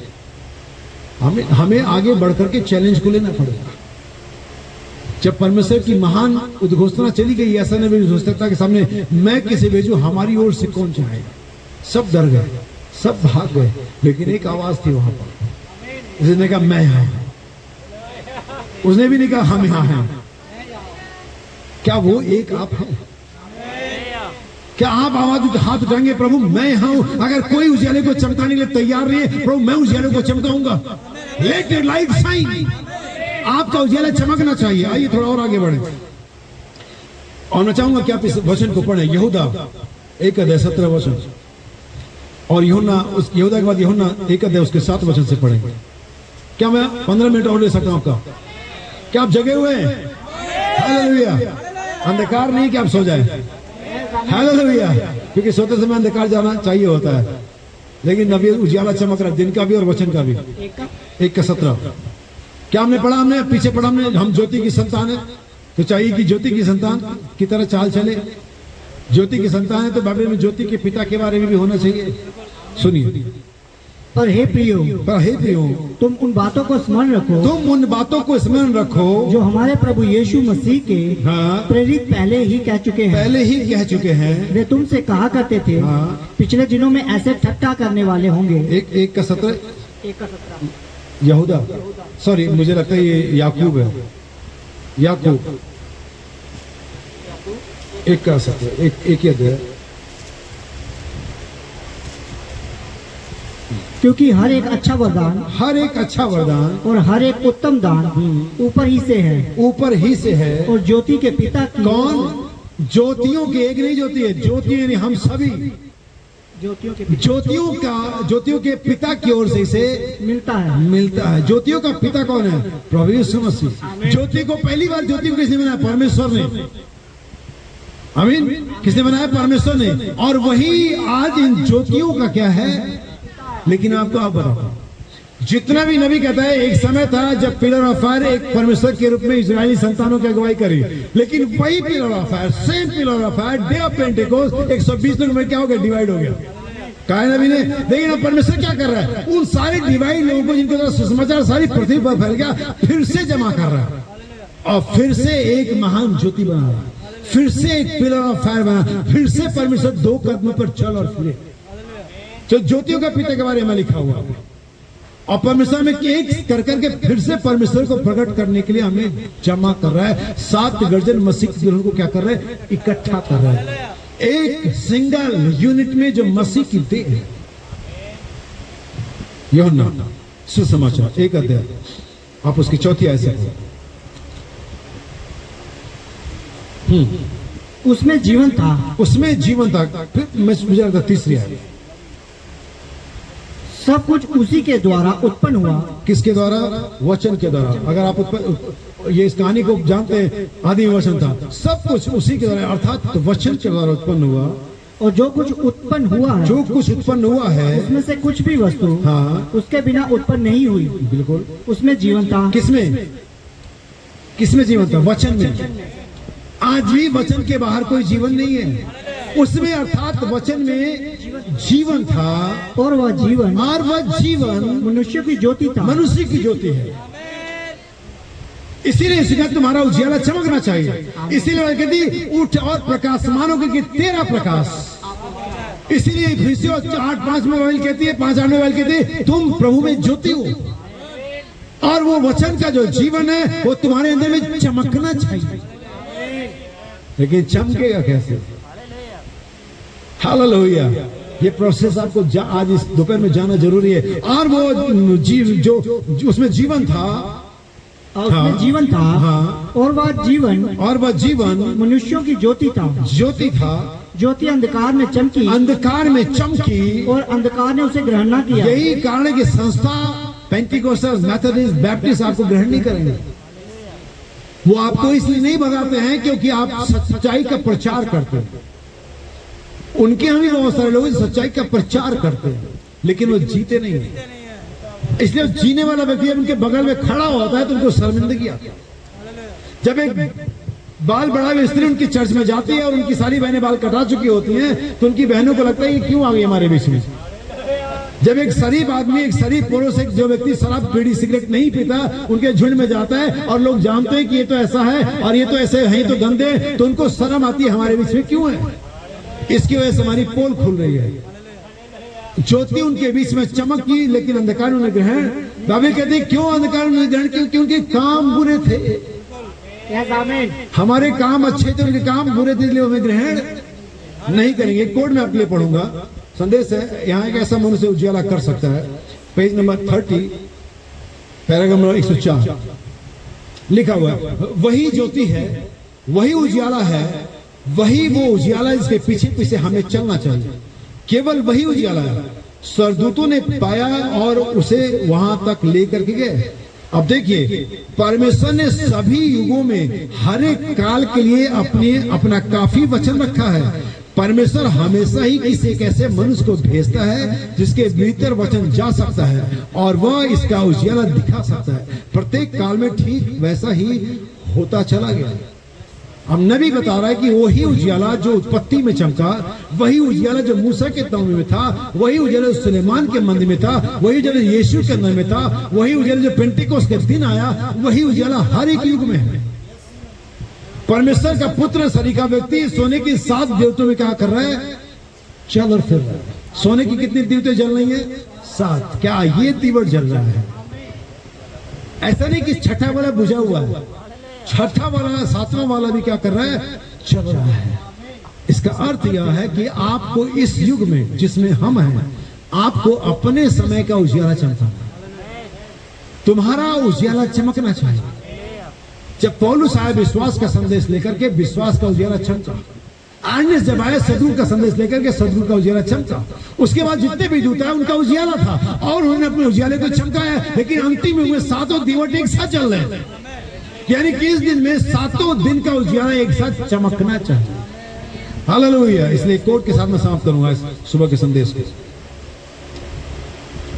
हमें आगे बढ़कर के चैलेंज को लेना पड़ेगा। जब परमेश्वर की महान उद्घोषणा चली गई, ऐसा नहीं भी सोचता के सामने मैं किसे भेजू, हमारी ओर से कौन चाहेगा? सब डर गए, सब भाग गए, लेकिन एक आवाज थी वहां पर, उसने कहा मैं यहाँ हूं। उसने भी नहीं कहा हम यहाँ हैं। क्या वो एक आप हैं? क्या आप आवाज हाथ उठाएंगे, प्रभु मैं यहाँ हूं? अगर कोई उजाले को चमकाने के लिए तैयार नहीं है, प्रभु मैं उजाले को चमकाऊंगा। Let your light shine. आपका उजाला चमकना चाहिए। आइए थोड़ा और आगे बढ़े, और मैं चाहूंगा कि आप इस वचन को पढ़ें, यहूदा 1:17 वचन, और यूहन्ना, उस यहूदा के बाद यूहन्ना 1 उसके 7 वचन से पढ़ेंगे। क्या मैं 15 मिनट और ले सकता हूं आपका? क्या आप जगे हुए हैं? हालेलुया। अंधकार नहीं कि आप सो जाए। हालेलुया। क्योंकि सोते समय अंधकार जाना चाहिए होता है, लेकिन अभी उजाला चमक रहा, दिन का भी और वचन का भी। 1:17 क्या हमने पढ़ा? हमने पीछे पढ़ा, हमने हम ज्योति की संतान है, तो चाहिए कि ज्योति की संतान की तरह चाल चले। ज्योति की संतान है तो बाइबल में ज्योति के पिता के बारे में भी होना चाहिए। सुनिए, पर हे प्रियो, तुम उन बातों को स्मरण रखो, जो हमारे प्रभु यीशु मसीह के प्रेरित पहले ही कह चुके हैं। वे तुमसे कहा करते थे, पिछले दिनों में ऐसे ठट्ठा करने वाले होंगे। 1:17 यहूदा, सॉरी मुझे लगता है ये याकूब है। याकूब 1:17 एक ही अध्याय। क्योंकि हर एक अच्छा वरदान और हर एक उत्तम दान ऊपर ही से है, और ज्योति के पिता की। कौन? ज्योतियों की एक नहीं ज्योति है, ज्योति यानी हम सभी ज्योतियों के पिता की ओर से इसे मिलता है। ज्योतियों का पिता कौन है? प्रभु यीशु मसीह। ज्योति को पहली बार ज्योति को किसने बनाया? परमेश्वर ने। आमीन। किसने बनाया? परमेश्वर ने। और वही आज इन ज्योतियों का क्या है? लेकिन आपको आप बताओ, जितना भी नबी कहता है, एक समय था जब पिलर ऑफ फायर एक परमेश्वर के रूप में इजरायली संतानों की अगुवाई करी, लेकिन वही pillar of fire, same pillar of fire, day of Pentecost 120 लोग में क्या हो गया? डिवाइड हो गया। कहा है नबी ने। लेकिन अब परमेश्वर क्या कर रहा है, उन सारे डिवाइन लोगों को जिनके द्वारा सुसमाचार सारी पृथ्वी पर फैल गया, फिर से जमा कर रहा है और फिर से एक महान ज्योति बना रहा है, फिर से एक पिलर ऑफ फायर बना, फिर से परमेश्वर दो कदमों पर चल और फिरे। तो ज्योतियों का पिता के बारे में लिखा हुआ है और परमेश्वर में एक कर करके फिर से परमेश्वर को प्रकट करने के लिए हमें जमा कर रहा है। 7 गर्जन मसीह की दुल्हन को क्या कर रहा है, इकट्ठा कर रहा है एक सिंगल यूनिट में जो मसीह की देह है। यूहन्ना सुसमाचार 1 अध्याय, आप उसकी 4 आयत से उसमें जीवन था, उसमें जीवन था। फिर मुझे लगता 3 आयत, सब कुछ उसी के द्वारा उत्पन्न हुआ। किसके द्वारा, वचन के द्वारा। अगर आप ये इस कहानी को जानते हैं, आदि में वचन था, सब कुछ उसी के द्वारा अर्थात तो वचन के द्वारा उत्पन्न हुआ। और जो कुछ उत्पन्न हुआ है, जो कुछ उत्पन्न हुआ है उसमें से कुछ भी वस्तु हाँ उसके बिना उत्पन्न नहीं हुई। बिल्कुल, उसमें जीवन था। किसमें, किसमें जीवन था, वचन में। आज भी वचन के बाहर कोई जीवन नहीं है, उसमें अर्थात वचन में जीवन था और वह जीवन मनुष्य की ज्योति था। मनुष्य की ज्योति है। इसीलिए इसका तुम्हारा उजियाला चमकना चाहिए। इसीलिए कहती उठ और प्रकाशमानों की तेरा प्रकाश। इसीलिए इफिसियों 8:5 में बाइबल कहती है, 5:8 में बाइबल कहती है, तुम प्रभु में ज्योति हो और वो वचन का जो जीवन है वो तुम्हारे अंदर में चमकना चाहिए। लेकिन चमकेगा कैसे, हालेलुया। ये प्रोसेस आपको आज इस दोपहर में जाना जरूरी है। और वो जीव जो उसमें जीवन था, उसमें जीवन था हाँ, और वह जीवन मनुष्यों की ज्योति था। ज्योति अंधकार में चमकी और अंधकार ने उसे ग्रहण न किया। यही कारण है कि संस्था पेंटिकोस्टल, मेथोडिस्ट, बैप्टिस्ट आपको ग्रहण नहीं करेंगे। वो आपको इसलिए नहीं भगाते हैं क्योंकि आप सच्चाई का प्रचार करते हैं। उनके यहाँ भी बहुत सारे लोग सच्चाई का प्रचार करते हैं लेकिन वो जीते नहीं है। इसलिए जीने वाला व्यक्ति उनके बगल में खड़ा होता है तो उनको शर्मिंदगी आती है। जब एक बाल बढ़ा हुई स्त्री उनकी चर्च में जाती है और उनकी सारी बहनें बाल कटा चुकी होती हैं तो उनकी बहनों को लगता है कि क्यों आ गई हमारे बीच में। जब एक शरीफ आदमी, एक शरीफ पुरुष, एक जो व्यक्ति शराब, बीड़ी, सिगरेट नहीं पीता उनके झुंड में जाता है और लोग जानते हैं कि ये तो ऐसा है और ये तो ऐसे हैं तो गंदे, तो उनको शर्म आती है हमारे बीच में क्यों है। इसकी वजह से हमारी पोल खुल रही है। ज्योति उनके बीच में चमकी लेकिन अंधकार उन्हें ग्रहण। बाइबल कहते हैं क्यों अंधकार उन्हें ग्रहण किया, क्योंकि काम बुरे थे। हमारे काम अच्छे थे, उनके काम बुरे थे, इसलिए हमें ग्रहण नहीं करेंगे। कोड में आपके लिए पढ़ूंगा, संदेश है। यहाँ एक ऐसा मनुष्य उजियाला कर सकता है। पेज नंबर 30 पैराग्राफ नंबर 104 लिखा हुआ है, वही ज्योति है, वही उजियाला है, वही वो उजियाला जिसके पीछे पीछे हमें चलना चाहिए। केवल वही उजियाला है। स्वर्गदूतों ने पाया और उसे वहां तक लेकर के गए। अब देखिए, परमेश्वर ने सभी युगों में हर एक काल के लिए अपना काफी वचन रखा है। परमेश्वर हमेशा ही किसी एक ऐसे मनुष्य को भेजता है जिसके भीतर वचन जा सकता है और वह इसका उजियाला दिखा सकता है। प्रत्येक काल में ठीक वैसा ही होता चला गया। अब नबी बता रहा है कि वही उजियाला जो उत्पत्ति में चमका, वही उजियाला जो मूसा के तंबू में था, वही उजियाला जो सुलेमान के मंदिर में था, वही उजियाला यीशु के अंदर में था, वही उजियाला जो पेंटिकोस के दिन आया, वही उजियाला हर एक युग में है। परमेश्वर का पुत्र शरीर का व्यक्ति सोने की 7 देवतों में क्या कर रहा है, चल और फिर रहा है। सोने की कितनी दीवटें जल रही हैं, 7। क्या ये दीवट जल रहा है? ऐसा नहीं कि छठा वाला बुझा हुआ है, छठा वाला 7वां वाला भी क्या कर रहा है, चल रहा है। इसका अर्थ यह है कि आपको इस युग में जिसमें हम हैं, आपको अपने समय का उजियाला चमकना, तुम्हारा उजियाला चमकना चाहिए। जब पौलुस आया विश्वास का संदेश लेकर के, विश्वास का उजियाला चमका। आर्नेस जब आया सदगुरु का संदेश लेकर के, सदगुरु का उजियाला चमका। उसके बाद जितने भी दूत आए उनका उजियाला था और उन्होंने अपने उजियाले को चमकाया। लेकिन अंतिम में 7 दीवट एक साथ चल रहे हैं, यानी कि इस दिन में 7 दिन का उजियाला एक साथ चमकना चाहिए। हालेलुया। इसलिए कोट के साथ मैं समाप्त करूंगा इस सुबह के संदेश को।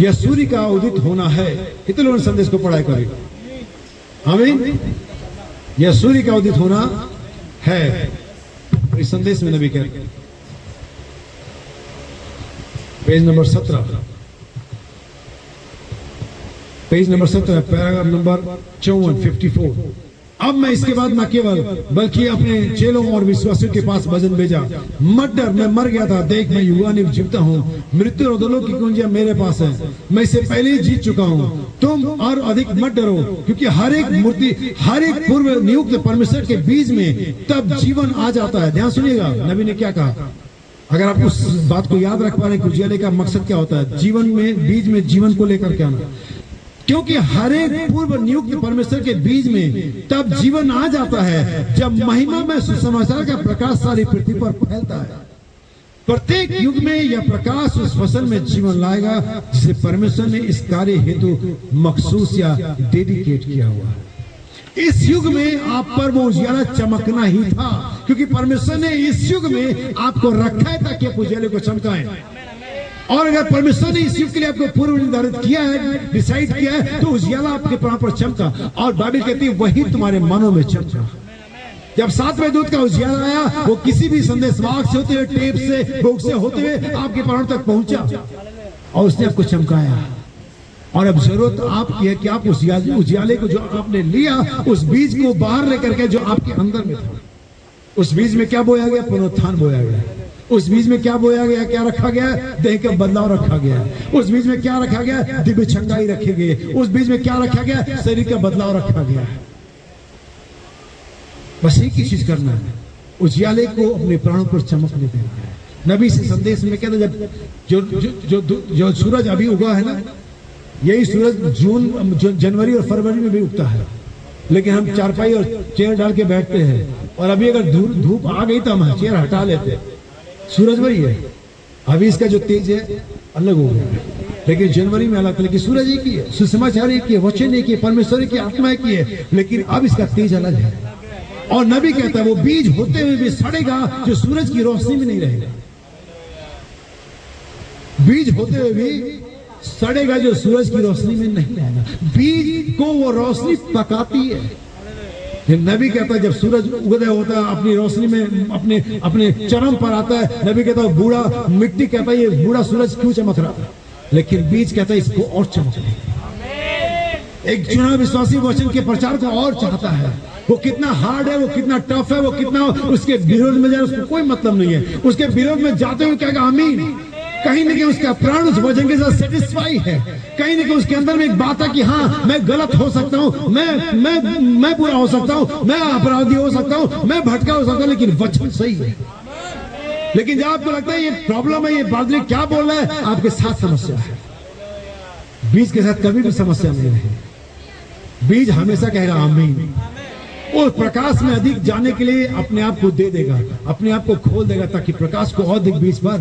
यह सूर्य का उदित होना है। कितने लोगों ने संदेश को पढ़ाई करी? आमीन। यह सूर्य का उदित होना है। इस संदेश में नबी कह पेज नंबर 17, पैराग्राफ नंबर 54। अब मैं इसके बाद न केवल बल्कि अपने चेलों और विश्वासियों के पास वचन भेजा, मत डर, मैं मर गया था, देख मैं युगानुग जीवता हूँ, मृत्यु और दोनों की कुंजियां मेरे पास है, मैं इसे पहले ही जीत चुका हूँ, तुम और अधिक मत डरो, क्योंकि हर एक पूर्व नियुक्त परमेश्वर के बीज में तब जीवन आ जाता है। ध्यान सुनिएगा, नबी ने क्या कहा, अगर आप उस बात को याद रख पा रहे हैं कि उजियाले का मकसद क्या होता है, जीवन में बीज में जीवन को लेकर के आना, क्योंकि हर एक पूर्व नियुक्त परमेश्वर के बीज में तब जीवन आ जाता है जब महिमा में सुसमाचार का प्रकाश सारी पृथ्वी पर फैलता है। प्रत्येक युग में यह प्रकाश उस फसल में जीवन लाएगा जिसे परमेश्वर ने इस कार्य हेतु मखसूस या डेडिकेट किया हुआ है। इस युग में आप पर वो उजियाला चमकना ही था, क्योंकि परमेश्वर ने इस युग में आपको रखा है ताकि आप उजियाले को चमकाएं। और अगर परमेश्वर ने इस युग के लिए आपको पूर्व निर्धारित किया है, डिसाइड किया है, तो उजियाला आपके प्राण पर चमका। और बाइबल कहती है वही तुम्हारे मनों में चमका। जब 7वें दूत का उजियाला आया, वो किसी भी संदेश वाहक से होते हुए, टेप से, बुक से होते हुए आपके प्राणों तक पहुंचा और उसने आपको चमकाया। और अब जरूरत आपकी है कि आप उस उजियाले को जो आपने लिया, उस बीज को बाहर लेकर के जो आपके अंदर में था, उस बीज में क्या बोया गया? पुनरुत्थान बोया गया। उस बीज में क्या बोया गया? क्या रखा गया? देह का बदलाव रखा गया। उस बीज में क्या रखा गया? दिव्य चंगाई रखे गए। उस बीज में क्या रखा गया? शरीर का बदलाव रखा गया। बस एक ही चीज करना है, उजियाले को अपने प्राणों पर चमकने देना है। नबी से संदेश में कहते जब जो सूरज अभी उगा है ना, यही सूरज जनवरी और फरवरी में भी उगता है, लेकिन हम चारपाई और चेयर डाल के बैठते हैं, और अभी अगर धूप आ गई तो हम चेयर हटा लेते हैं। सूरज वही है, अभी इसका जो तेज है अलग हो गया, लेकिन जनवरी में अलग। लेकिन सूरज एक ही है, सुसमाचार एक ही है, वचन एक ही है, परमेश्वर की आत्मा एक ही है, लेकिन अब इसका तेज अलग है। और नबी कहता है वो बीज होते हुए भी सड़ेगा जो सूरज की रोशनी में नहीं रहेगा। बीज होते हुए भी सड़ेगा जो सूरज की रोशनी में नहीं रहेगा। बीज को वो रोशनी पकाती है। नबी कहता है जब सूरज उदय होता है, अपनी रोशनी में अपने चरम पर आता है, नबी कहता है बूढ़ा मिट्टी कहता है ये बूढ़ा सूरज क्यों चमक रहा था, लेकिन बीज कहता है इसको और चमक। एक चुना विश्वासी वचन के प्रचार को और चाहता है। वो कितना हार्ड है, वो कितना टफ है, वो कितना उसके विरोध में जाए उसको कोई मतलब नहीं है। उसके विरोध में जाते हुए कहेगा आमीन। कहीं न कहीं उसका प्राण उस वचन के साथ सेटिस्फाई है। कहीं न कहीं उसके अंदर में एक बात है कि हाँ मैं गलत हो सकता हूँ, मैं बुरा हो सकता हूँ, मैं अपराधी हो सकता हूँ, मैं भटका हो सकता हूँ, लेकिन वचन सही है। लेकिन जब आपको लगता है ये प्रॉब्लम है, ये पादरी क्या बोल रहा है, आपके साथ समस्या है। बीज के साथ कभी भी समस्या नहीं है। बीज हमेशा कहेगा आमीन। उस प्रकाश में अधिक जाने के लिए अपने आप को दे देगा, अपने आप को खोल देगा, ताकि प्रकाश को और अधिक बीज पर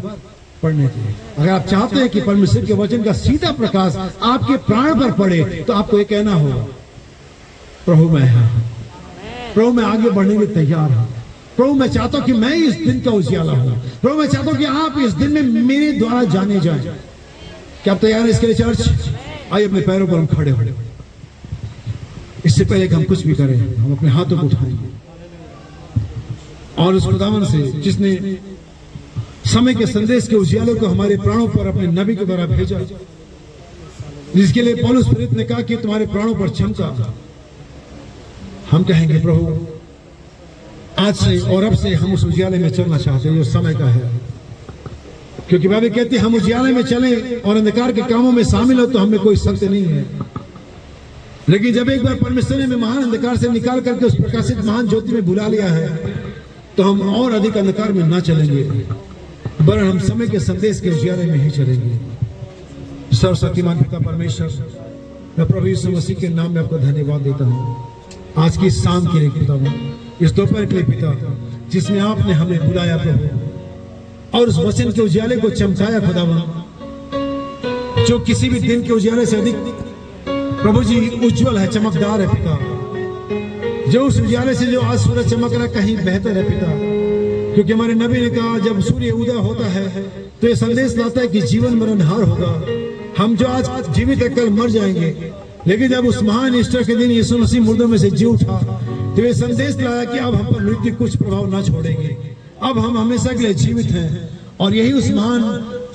पढ़ने के लिए। अगर आप चाहते हैं कि परमेश्वर के वचन का सीधा प्रकाश आपके प्राण पर पड़े, तो आपको ये कहना होगा प्रभु मैं यहाँ, प्रभु मैं आगे बढ़ने के लिए तैयार हूँ, प्रभु मैं चाहता हूँ कि मैं इस दिन का उजियाला हूँ, प्रभु मैं चाहता हूँ कि आप इस दिन में मेरे द्वारा जाने जाए। क्या आप तैयार हैं इसके लिए चर्च? आइए अपने पैरों पर हम खड़े हो। इससे पहले कि हम कुछ भी करें, हम अपने हाथों को उठाएंगे और उस खुदावन से जिसने समय के संदेश के उजियाले को हमारे प्राणों पर अपने नबी के द्वारा भेजा, जिसके लिए पौलुस प्रेरित ने कहा कि तुम्हारे प्राणों पर चमका, हम कहेंगे प्रभु आज से और अब से हम उस उजियाले में चलना चाहते हैं जो समय का है। क्योंकि बाइबल कहती है हम उजियाले में चलें और अंधकार के कामों में शामिल हो तो हमें कोई सत्य नहीं है। लेकिन जब एक बार परमेश्वर ने महान अंधकार से निकाल करके उस प्रकाशित महान ज्योति में बुला लिया है, तो हम और अधिक अंधकार में ना चलेंगे, वरन हम समय के संदेश के उजियाले में ही चलेंगे। सर्वशक्तिमान पिता परमेश्वर, मैं प्रभु यीशु मसीह के नाम में आपको धन्यवाद देता हूँ आज की शाम के लिए पिता, इस दोपहर के लिए पिता, जिसमें आपने हमें बुलाया प्रभु और उस वचन के उजियाले को चमकाया खुदावन, जो किसी भी दिन के उजियाले से अधिक प्रभु जी उज्जवल है, चमकदार है पिता। जो उस उजियाले से जो आज सूरज चमक रहा कहीं बेहतर है पिता, क्योंकि हमारे नबी ने कहा जब सूर्य उदय होता है तो ये संदेश लाता है कि जीवन मरणहार होगा। हम जो आज जीवित है कल मर जाएंगे, लेकिन जब उस महान ईस्टर के दिन यीशु मसीह मुर्दों में से जी उठा तो ये संदेश लाया कि अब हम पर मृत्यु कुछ प्रभाव ना छोड़ेंगे, अब हम हमेशा के लिए जीवित हैं और यही उस महान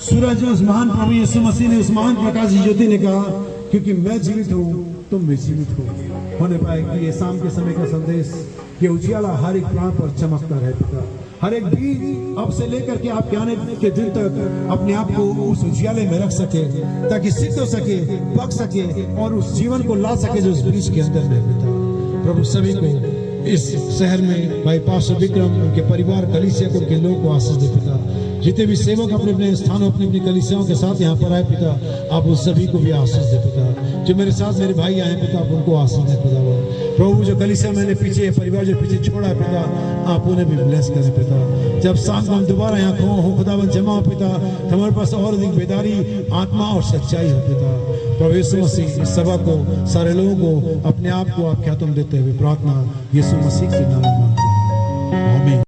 सूरज, उस महान प्रभु यीशु मसीह ने, उस महान प्रकाश ज्योति ने कहा, क्योंकि मैं जीवित हूँ तुम भी जीवित हो। होने पाए कि ये शाम के समय का संदेश, ये उजियाला हर एक प्राण पर चमकता रहे पिता। हर एक बीज अब से लेकर के आपके आने के दिन तक अपने आप को उस उजियाले में रख सके, ताकि सिद्ध हो सके, पक सके और उस जीवन को ला सके जो उस बीज के अंदर में पिता। प्रभु सभी को इस शहर में भाई पास्टर विक्रम, उनके परिवार, कलीसिया को, उनके लोगों को आशीष दे पिता। जितने भी सेवक अपने अपने स्थानों, अपनी अपनी कलीसियाओं के साथ यहाँ पर आए पिता, आप उन सभी को भी आशीष दे पिता। जो मेरे साथ मेरे भाई आए पिता, आप उनको आशीष दे पिता। प्रभु जो कलीसिया मैंने पीछे, परिवार जो पीछे छोड़ा है पिता, आप उन्हें भी ब्लेस करें पिता। जब शाम को हम दोबारा यहाँ हो खुदावन जमा हो पिता, तो हमारे पास और अधिक बेदारी, आत्मा और सच्चाई हो पिता। प्रभु यीशु मसीह इस सभा को, सारे लोगों को, अपने आप को आप ख्यातम देते हुए प्रार्थना यीशु मसीह के नाम में मांगते हैं, आमीन।